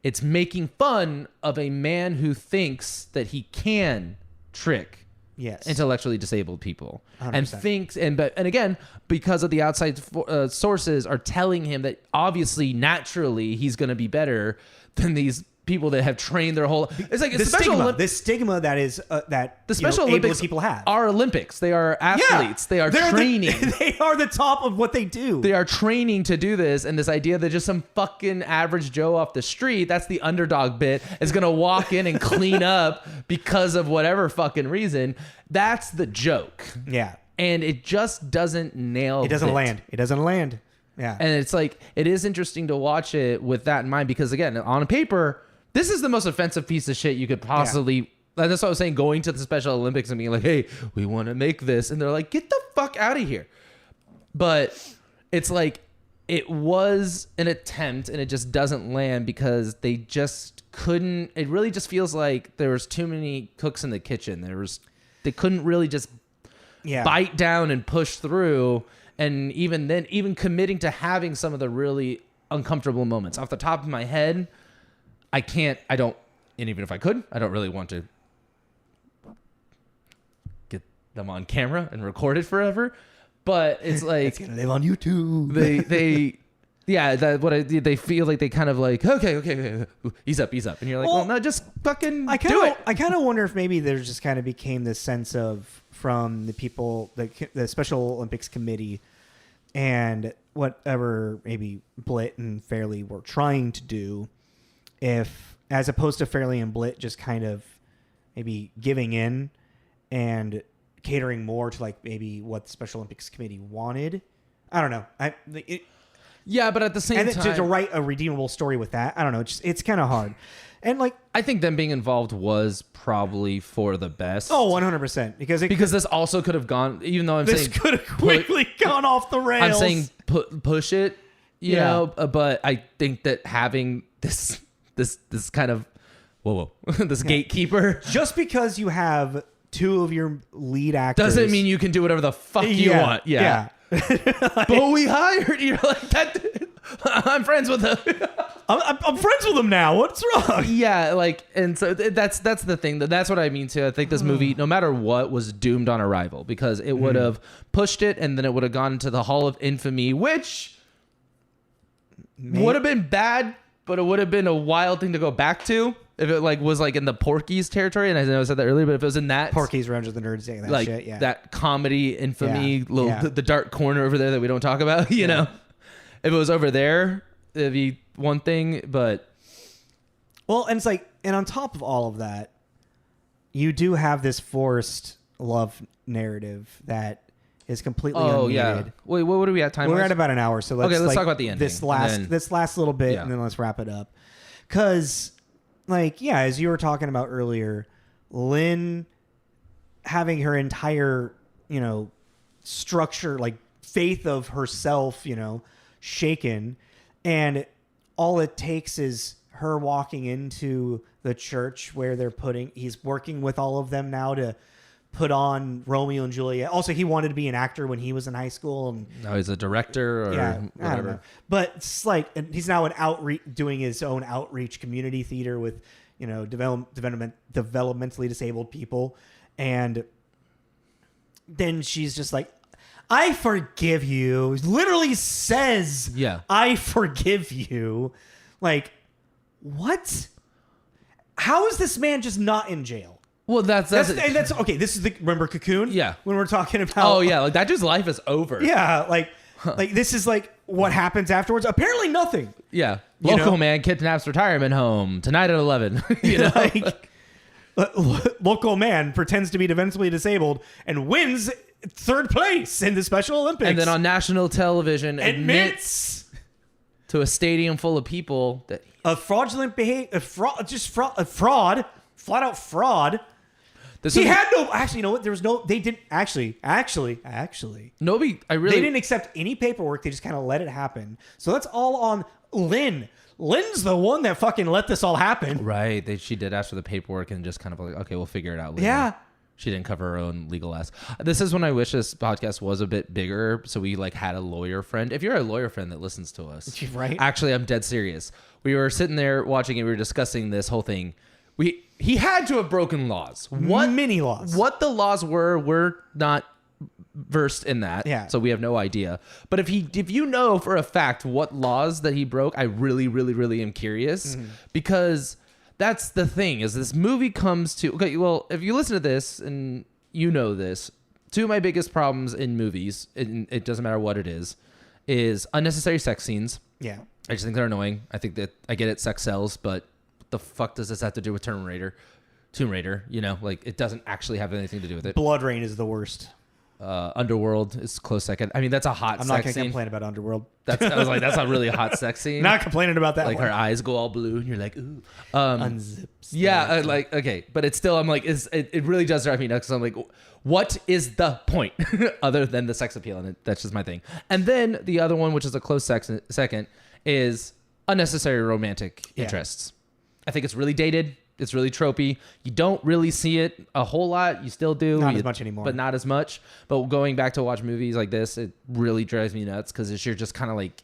It's making fun of a man who thinks that he can trick intellectually disabled people. 100%. And thinks, and again, because of the outside sources are telling him that obviously, naturally, he's going to be better than these people that have trained their whole. It's like the stigma that is that the Special Olympics people have are Olympics. They are athletes. They are training. They are the top of what they do. They are training to do this, and this idea that just some fucking average Joe off the street, that's the underdog bit, is gonna walk in and clean up because of whatever fucking reason. That's the joke. Yeah, and it just doesn't nail. It doesn't land. It doesn't land. Yeah, and it's like, it is interesting to watch it with that in mind, because again, on paper, this is the most offensive piece of shit you could possibly. Yeah. That's what I was saying, going to the Special Olympics and being like, hey, we want to make this. And they're like, get the fuck out of here. But it's like, it was an attempt, and it just doesn't land because they just couldn't. It really just feels like there was too many cooks in the kitchen. They couldn't really just bite down and push through. And even then, even committing to having some of the really uncomfortable moments. Off the top of my head, and even if I could, I don't really want to get them on camera and record it forever. But it's like, it's gonna live on YouTube. They feel like they kind of like, okay, ease up, and you're like, well, no, just fucking do it. I kind of wonder if maybe there just kind of became this sense of, from the people, the Special Olympics Committee, and whatever maybe Blitt and Fairley were trying to do, if, as opposed to Fairley and Blitt just kind of maybe giving in and catering more to like maybe what the Special Olympics Committee wanted. I don't know. Yeah, but at the same and time, then to write a redeemable story with that, I don't know. It's kind of hard. And like, I think them being involved was probably for the best. oh, 100%. Because this also could have gone, even though I'm this saying could have quickly gone off the rails. I'm saying push it, you know, but I think that having this kind of this gatekeeper, just because you have two of your lead actors doesn't mean you can do whatever the fuck you want. Yeah. But we hired, you're like that. I'm friends with him. I'm friends with him now. What's wrong? Yeah, like, and so that's the thing. That's what I mean too. I think this movie, no matter what, was doomed on arrival because it would have pushed it, and then it would have gone into the Hall of Infamy, which would have been bad, but it would have been a wild thing to go back to if it was in the Porky's territory. And I know I said that earlier, but if it was in that Porky's Revenge of the Nerds, that shit, yeah, that comedy infamy, the dark corner over there that we don't talk about, you know, if it was over there, it'd be one thing, but and it's like, and on top of all of that, you do have this forced love narrative that is completely unneeded. Yeah. Wait, what are we at time? We're at about an hour, so let's talk about the ending. This last little bit, and then let's wrap it up. Because, as you were talking about earlier, Lynn having her entire, structure, faith of herself, shaken, and all it takes is her walking into the church where he's working with all of them now to put on Romeo and Juliet. Also, he wanted to be an actor when he was in high school, and now he's a director or whatever. I don't know. But it's and he's now doing his own outreach community theater with, developmentally disabled people, and then she's just like, I forgive you. Literally says, I forgive you. What? How is this man just not in jail? Well, that's okay. This is remember Cocoon? Yeah. When we're talking about. Oh yeah, that dude's life is over. Yeah, this is what happens afterwards. Apparently nothing. Yeah. Local man kidnaps retirement home tonight at 11. Local man pretends to be developmentally disabled and wins third place in the Special Olympics. And then on national television admits to a stadium full of people that fraudulent behavior, fraud, flat out fraud. He had no. Actually, you know what? There was no. They didn't actually. Nobody. They didn't accept any paperwork. They just kind of let it happen. So that's all on Lynn. Lynn's the one that fucking let this all happen. Right. She did ask for the paperwork and just kind of okay, we'll figure it out later. Yeah. She didn't cover her own legal ass. This is when I wish this podcast was a bit bigger, so we had a lawyer friend. If you're a lawyer friend that listens to us, right? Actually, I'm dead serious. We were sitting there watching it. We were discussing this whole thing. He had to have broken laws. Many laws. What the laws were, we're not versed in that. Yeah. So we have no idea. But if you know for a fact what laws that he broke, I really, really, really am curious because that's the thing is this movie comes to, okay, well, if you listen to this and you know this, two of my biggest problems in movies, and it doesn't matter what it is unnecessary sex scenes. Yeah. I just think they're annoying. I think that I get it, sex sells, but what the fuck does this have to do with Tomb Raider? It doesn't actually have anything to do with it. Blood Rain is the worst. Underworld is close second. I mean, that's a hot sex scene. I'm not going to complain about Underworld. I was like, that's a really hot sex scene. Not complaining about that. Her eyes go all blue, and you're like, ooh. Unzips. Yeah, okay, but it's still. I'm like, it really does drive me nuts. Because I'm like, what is the point other than the sex appeal? And that's just my thing. And then the other one, which is a close second, is unnecessary romantic interests. I think it's really dated. It's really tropey. You don't really see it a whole lot. You still do. Not as much anymore. But not as much. But going back to watch movies like this, it really drives me nuts because you're just kind of like...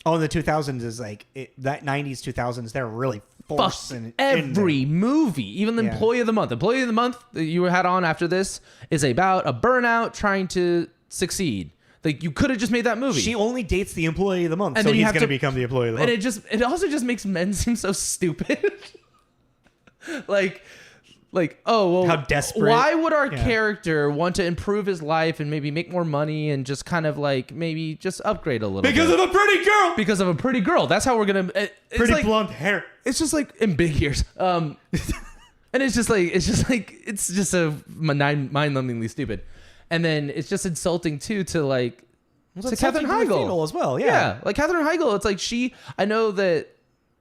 Oh, in the 2000s is that 90s, 2000s, they're really forcing every movie. Even the Employee of the Month. Employee of the Month that you had on after this is about a burnout trying to succeed. You could have just made that movie. She only dates the Employee of the Month, so he's going to become the Employee of the Month. And it also just makes men seem so stupid. Oh, well, how desperate. Why would our character want to improve his life and maybe make more money and just kind of maybe just upgrade a little because bit? Of a pretty girl. Because of a pretty girl. That's how we're going to... Pretty blonde hair. It's just in big ears. And it's just a mind-numbingly stupid. And then it's just insulting too to Well, to Katherine Heigl as well. Yeah, like Katherine Heigl. It's like I know that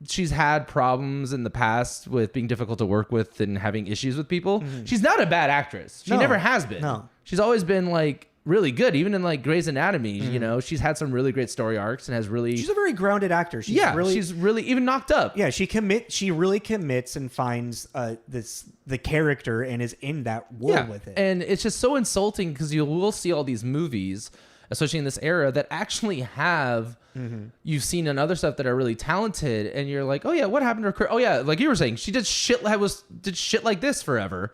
she's had problems in the past with being difficult to work with and having issues with people. She's not a bad actress. She never has been. No. She's always been like really good. Even in like Grey's Anatomy, you know, she's had some really great story arcs and has really. She's a very grounded actor. She's really even knocked up. Yeah, she really commits and finds the character and is in that world with it. And it's just so insulting because you will see all these movies, especially in this era, that actually have you've seen in other stuff that are really talented, and you're like, oh yeah, what happened to her career? Oh yeah, like you were saying, she did shit like this forever.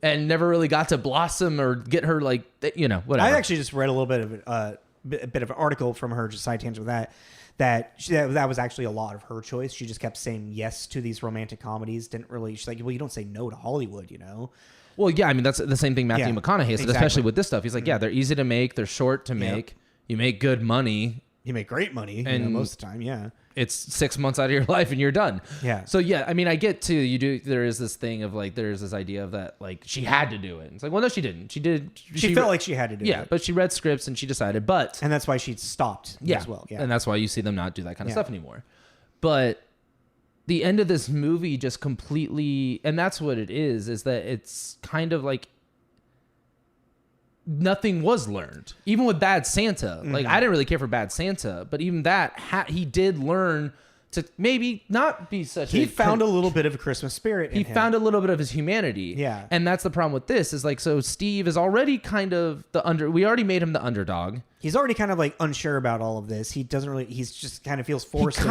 And never really got to blossom or get her like, you know, whatever. I actually just read a little bit of a bit of an article from her, just side tangent with that was actually a lot of her choice. She just kept saying yes to these romantic comedies. She's like, well, you don't say no to Hollywood, you know? Well, yeah, I mean, that's the same thing Matthew McConaughey said, especially with this stuff. He's like, yeah, they're easy to make. They're short to make. You make good money. You make great money, and most of the time, yeah. It's 6 months out of your life and you're done. Yeah. So yeah, I mean, I get to there is this thing of like, there's this idea of that, like she had to do it. It's like, well, no, she didn't. She did. She felt like she had to do it. Yeah, but she read scripts and she decided, and that's why she stopped as well. Yeah. And that's why you see them not do that kind of stuff anymore. But the end of this movie just completely, and that's what it is that it's kind of like nothing was learned, even with Bad Santa. Like I didn't really care for Bad Santa, but even that he did learn to maybe not be such. He found a little bit of a Christmas spirit. He found a little bit of his humanity. Yeah, and that's the problem with this is like, so Steve is already kind of we already made him the underdog. He's already kind of like unsure about all of this. He doesn't really. He's just kind of feels forced. He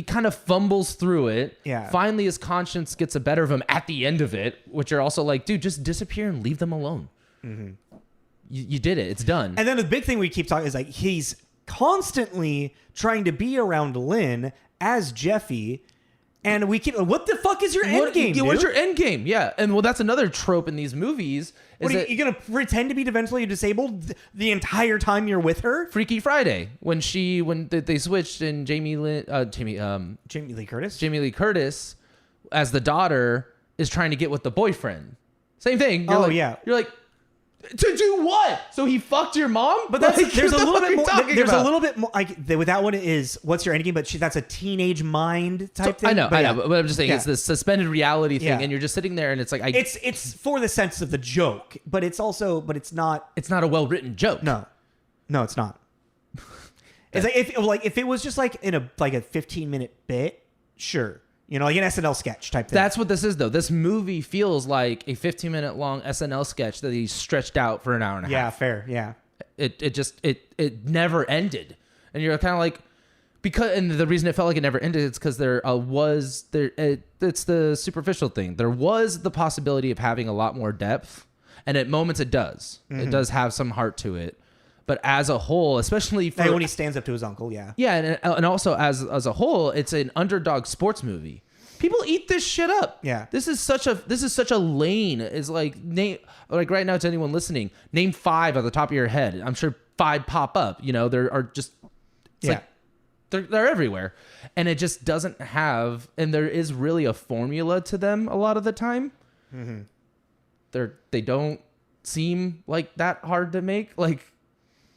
kind of fumbles through it. Yeah. Finally, his conscience gets the better of him at the end of it, which are also like, dude, just disappear and leave them alone. You did it. It's done. And then the big thing we keep talking is like he's constantly trying to be around Lynn as Jeffy, and we keep. What the fuck is your end game? Dude? What's your end game? Yeah, and well, that's another trope in these movies. What are you gonna pretend to be mentally disabled the entire time you're with her? Freaky Friday when they switched and Jamie Lee Curtis as the daughter is trying to get with the boyfriend. Same thing. You're like. To do what? So he fucked your mom? But that's, there's a little bit more. There's a little bit more. Like with that one is what's your end game? But that's a teenage mind type thing. I know, but I'm just saying it's this suspended reality thing, and you're just sitting there, and it's like it's for the sense of the joke, but it's not. It's not a well written joke. No, it's not. It's like if it was just like in a 15-minute bit, sure. You know, like an SNL sketch type thing. That's what this is, though. This movie feels like a 15-minute long SNL sketch that he stretched out for an hour and a half. Yeah, fair. Yeah. It never ended, and you're kind of like, and the reason it felt like it never ended is because it's the superficial thing. There was the possibility of having a lot more depth, and at moments it does. It does have some heart to it. But as a whole, especially when he stands up to his uncle, and also as a whole, it's an underdog sports movie. People eat this shit up. Yeah, this is such a lane. It's like right now to anyone listening, name 5 at the top of your head. I'm sure 5 pop up. You know, there are just like they're everywhere, and it just doesn't have. And there is really a formula to them a lot of the time. They don't seem like that hard to make. Like.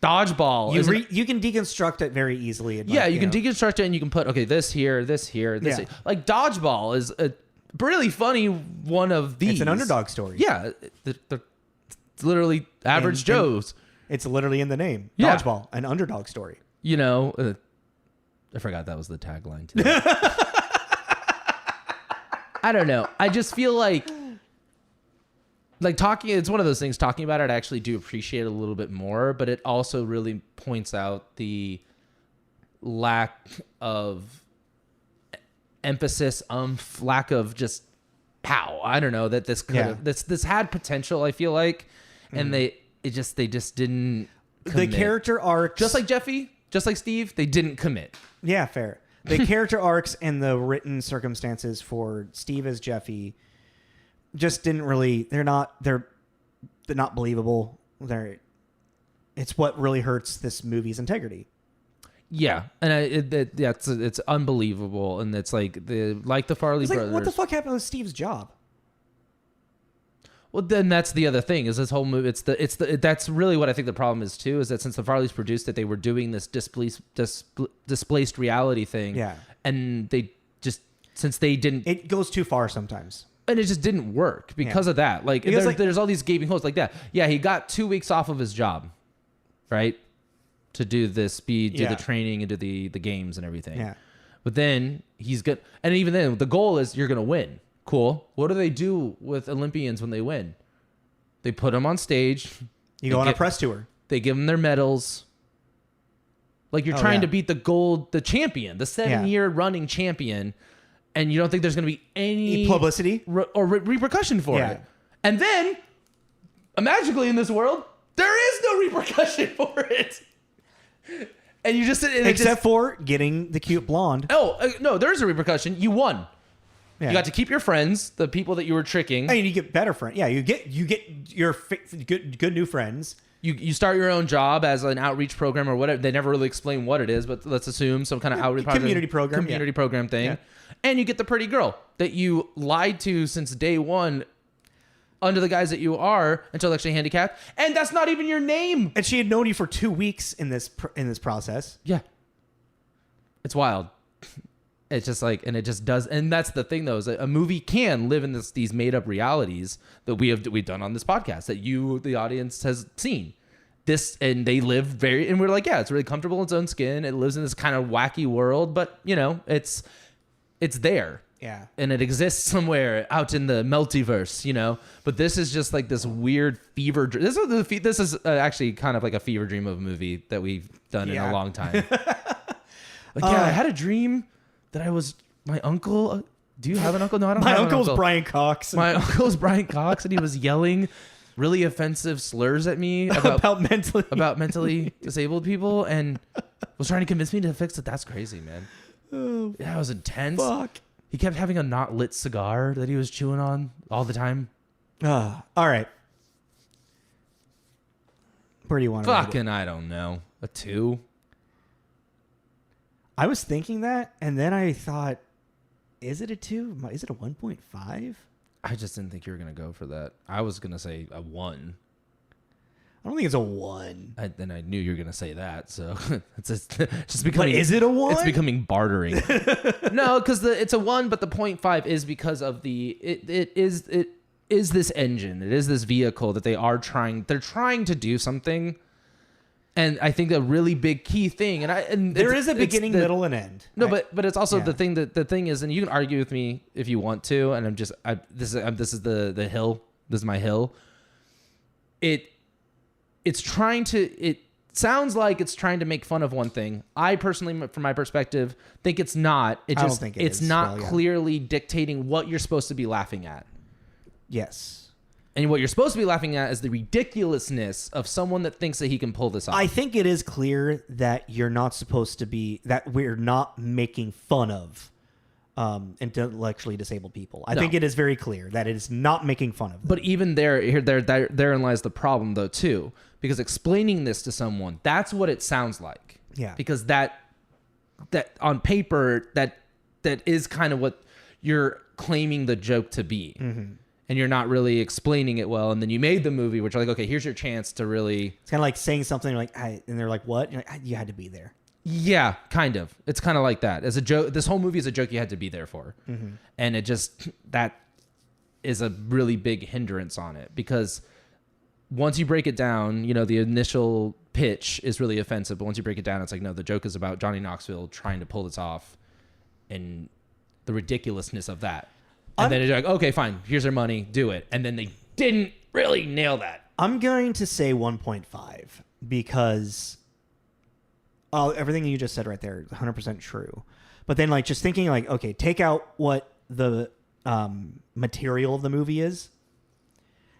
Dodgeball. You can deconstruct it very easily. You can deconstruct it and you can put, this here, this here, this here. Like Dodgeball is a really funny one of these. It's an underdog story. Yeah. It's literally average Joes. It's literally in the name. Dodgeball, an underdog story. You know, I forgot that was the tagline too. I don't know. I just feel like it's one of those things, talking about it, I actually do appreciate it a little bit more, but it also really points out the lack of emphasis, lack of just I don't know, that this could have, this had potential, I feel like, and they just didn't commit. The character arcs, just like Jeffy, just like Steve, they didn't commit. Yeah, fair. The character arcs and the written circumstances for Steve as Jeffy just didn't really. They're not believable. It's what really hurts this movie's integrity. Yeah, and it's unbelievable, and it's like the Farley brothers. What the fuck happened with Steve's job? Well, then that's the other thing is this whole movie. That's really what I think the problem is too. Is that since the Farleys produced it, they were doing this displaced reality thing. Yeah. And they just, since they didn't, It goes too far sometimes. and it just didn't work because of that. Like, there's all these gaping holes like that. Yeah, he got 2 weeks off of his job, right, to do this, do the training and do the games and everything. Yeah. But then he's good, and even then, the goal is you're gonna win. Cool. What do they do with Olympians when they win? They put them on stage. You go on a press tour. They give them their medals. Like you're trying to beat the champion, the 7-year running champion. And you don't think there's going to be any publicity or repercussion for it. And then, magically in this world, there is no repercussion for it. And you just... Except for getting the cute blonde. Oh, no, there's a repercussion. You won. Yeah. You got to keep your friends, the people that you were tricking. And you get better friends. Yeah, you get your good new friends. You start your own job as an outreach program or whatever. They never really explain what it is, but let's assume some kind of outreach community program thing. Yeah. And you get the pretty girl that you lied to since day one under the guise that you are intellectually handicapped. And that's not even your name. And she had known you for 2 weeks in this process. Yeah. It's wild. It's just like, and it just does. And that's the thing though, is that a movie can live in these made up realities that we've done on this podcast that the audience has seen this, and they live and we're like, yeah, it's really comfortable in its own skin. It lives in this kind of wacky world, but it's there. Yeah. And it exists somewhere out in the multiverse, but this is just like this weird fever dream. This is actually kind of like a fever dream of a movie that we've done in a long time. I had a dream that I was my uncle. Do you have an uncle? No, I don't have an uncle. My uncle's Brian Cox. My uncle's Brian Cox, and he was yelling really offensive slurs at me about mentally disabled people, and was trying to convince me to fix it. That's crazy, man. Yeah, it was intense. Fuck. He kept having a not lit cigar that he was chewing on all the time. All right. Where do you want to Fucking, I don't know. A 2? I was thinking that, and then I thought, is it a 2? Is it a 1.5? I just didn't think you were going to go for that. I was going to say a 1. I don't think it's a 1. Then I knew you were going to say that, so it's just becoming... But is it a 1? It's becoming bartering. No, because it's a 1, but the 0.5 is because of it is this engine. It is this vehicle that they're trying to do something. And I think a really big key thing, and there is a beginning, middle, and end. No, but it's also the thing is, and you can argue with me if you want to, and this is the hill. This is my hill. It sounds like it's trying to make fun of one thing. I personally, from my perspective, think it's not. I don't think it's not clearly dictating what you're supposed to be laughing at. Yes. And what you're supposed to be laughing at is the ridiculousness of someone that thinks that he can pull this off. I think it is clear that you're not supposed to be, that we're not making fun of intellectually disabled people. I think it is very clear that it is not making fun of them. But even therein lies the problem, though, too. Because explaining this to someone, that's what it sounds like. Yeah. Because that on paper, that is kind of what you're claiming the joke to be. Mm-hmm. And you're not really explaining it well, and then you made the movie, which are like, okay, here's your chance to really... It's kind of like saying something like, and they're like, what? You're like, you had to be there. Yeah, kind of. It's kind of like that. As a joke, this whole movie is a joke you had to be there for. Mm-hmm. And that is a really big hindrance on it, because once you break it down, the initial pitch is really offensive, but once you break it down, it's like, no, the joke is about Johnny Knoxville trying to pull this off and the ridiculousness of that. And then they're like, okay, fine, here's their money, do it. And then they didn't really nail that. I'm going to say 1.5 because everything you just said right there is 100% true. But then just thinking okay, take out what the material of the movie is.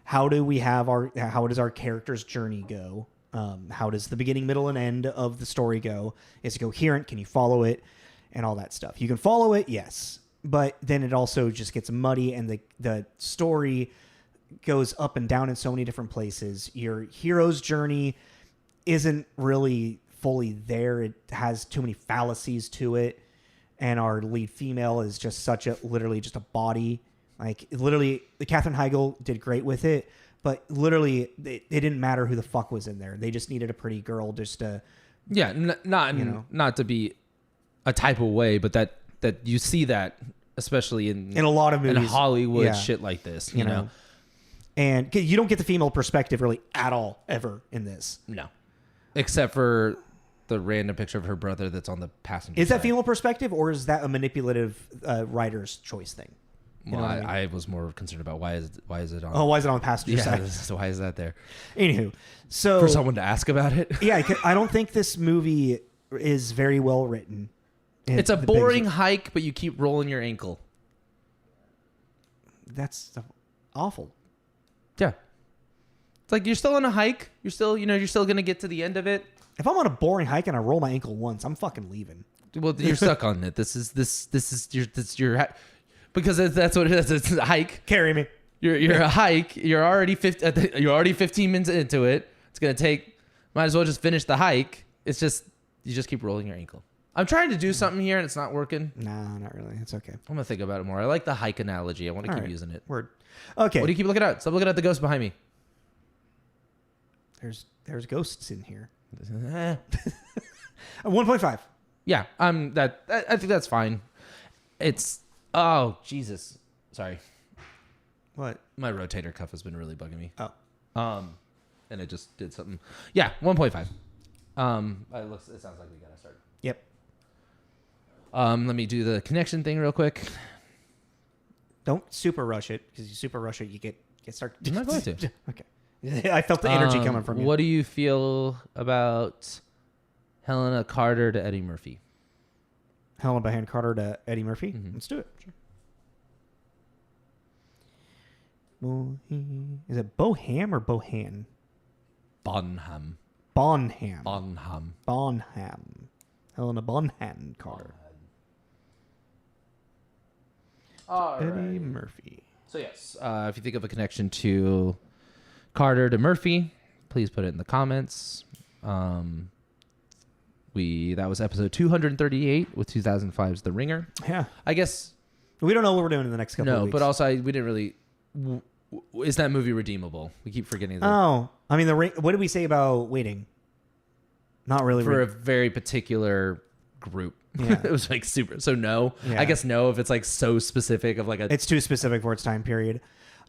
How does our character's journey go? How does the beginning, middle, and end of the story go? Is it coherent? Can you follow it? And all that stuff. You can follow it, yes. But then it also just gets muddy, and the story goes up and down in so many different places. Your hero's journey isn't really fully there. It has too many fallacies to it. And our lead female is just literally just a body Like literally, the Katherine Heigl did great with it, but literally, it didn't matter who the fuck was in there. They just needed a pretty girl just to. Yeah, not to be a type of way, but that you see that especially in a lot of movies, in Hollywood, shit like this, you know. And you don't get the female perspective really at all ever in this. No, except for the random picture of her brother that's on the passenger. Is side. that female perspective, or is that a manipulative writer's choice thing? Well, I was more concerned about why is it on? Oh, why is it on the passenger side? So why is that there? Anywho, so for someone to ask about it. Yeah, I don't think this movie is very well written. It's a boring hike, but you keep rolling your ankle. That's awful. Yeah, it's like you're still on a hike. You're still gonna get to the end of it. If I'm on a boring hike and I roll my ankle once, I'm fucking leaving. Well, you're stuck on it. This is your because that's what it is. It's a hike. Carry me. You're a hike. You're already 15 minutes into it. It's gonna take. Might as well just finish the hike. It's just you just keep rolling your ankle. I'm trying to do something here and it's not working. Nah, not really. It's okay. I'm gonna think about it more. I like the hike analogy. I want to keep using it. Word. Okay. What do you keep looking at? Stop looking at the ghost behind me. There's ghosts in here. 1.5. Yeah, I think that's fine. It's Jesus. Sorry. What? My rotator cuff has been really bugging me. Oh. And it just did something. Yeah, 1.5. It sounds like we gotta start. Yep. Let me do the connection thing real quick. Don't super rush it, because you super rush it, you get start. I'm not going to. Okay. I felt the energy coming from you. What do you feel about Helena Carter to Eddie Murphy? Helena Bonham Carter to Eddie Murphy? Mm-hmm. Let's do it. Sure. Is it Boham or Bohan? Bonham. Helena Bonham Carter. Eddie Murphy. So yes, if you think of a connection to Carter to Murphy, please put it in the comments. That was episode 238 with 2005's The Ringer. Yeah. I guess we don't know what we're doing in the next couple of weeks. No, but also we didn't really. Is that movie redeemable? We keep forgetting that. Oh, I mean, what did we say about waiting? Not really. For a very particular group. Yeah. It was like super. So no. Yeah. I guess no if it's like so specific of like a. It's too specific for its time period.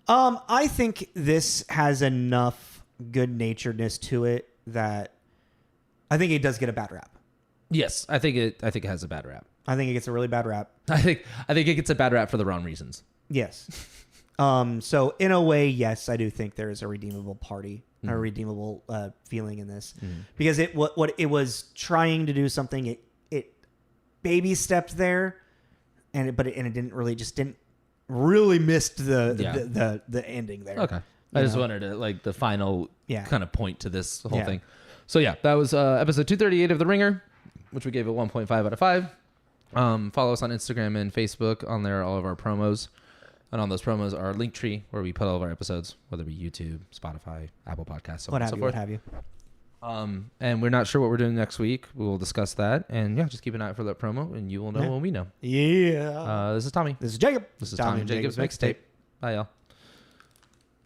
I think this has enough good-naturedness to it that I think it does get a bad rap. Yes, I think it has a bad rap. I think it gets a really bad rap. I think it gets a bad rap for the wrong reasons. Yes. So in a way, yes, I do think there is a redeemable party, a redeemable feeling in this, because what it was trying to do something, it baby stepped there, and it didn't really missed the ending there. Okay, I just wanted to like the final kind of point to this whole thing. So yeah, that was episode 238 of The Ringer, which we gave a 1.5 out of 5. Follow us on Instagram and Facebook. On there are all of our promos. And on those promos are Linktree, where we put all of our episodes, whether it be YouTube, Spotify, Apple Podcasts, so on and so forth. What have you. And we're not sure what we're doing next week. We will discuss that. And yeah, just keep an eye out for that promo, and you will know when we know. Yeah. This is Tommy. This is Jacob. This is Tommy and Jacob's Mixtape. Bye, y'all.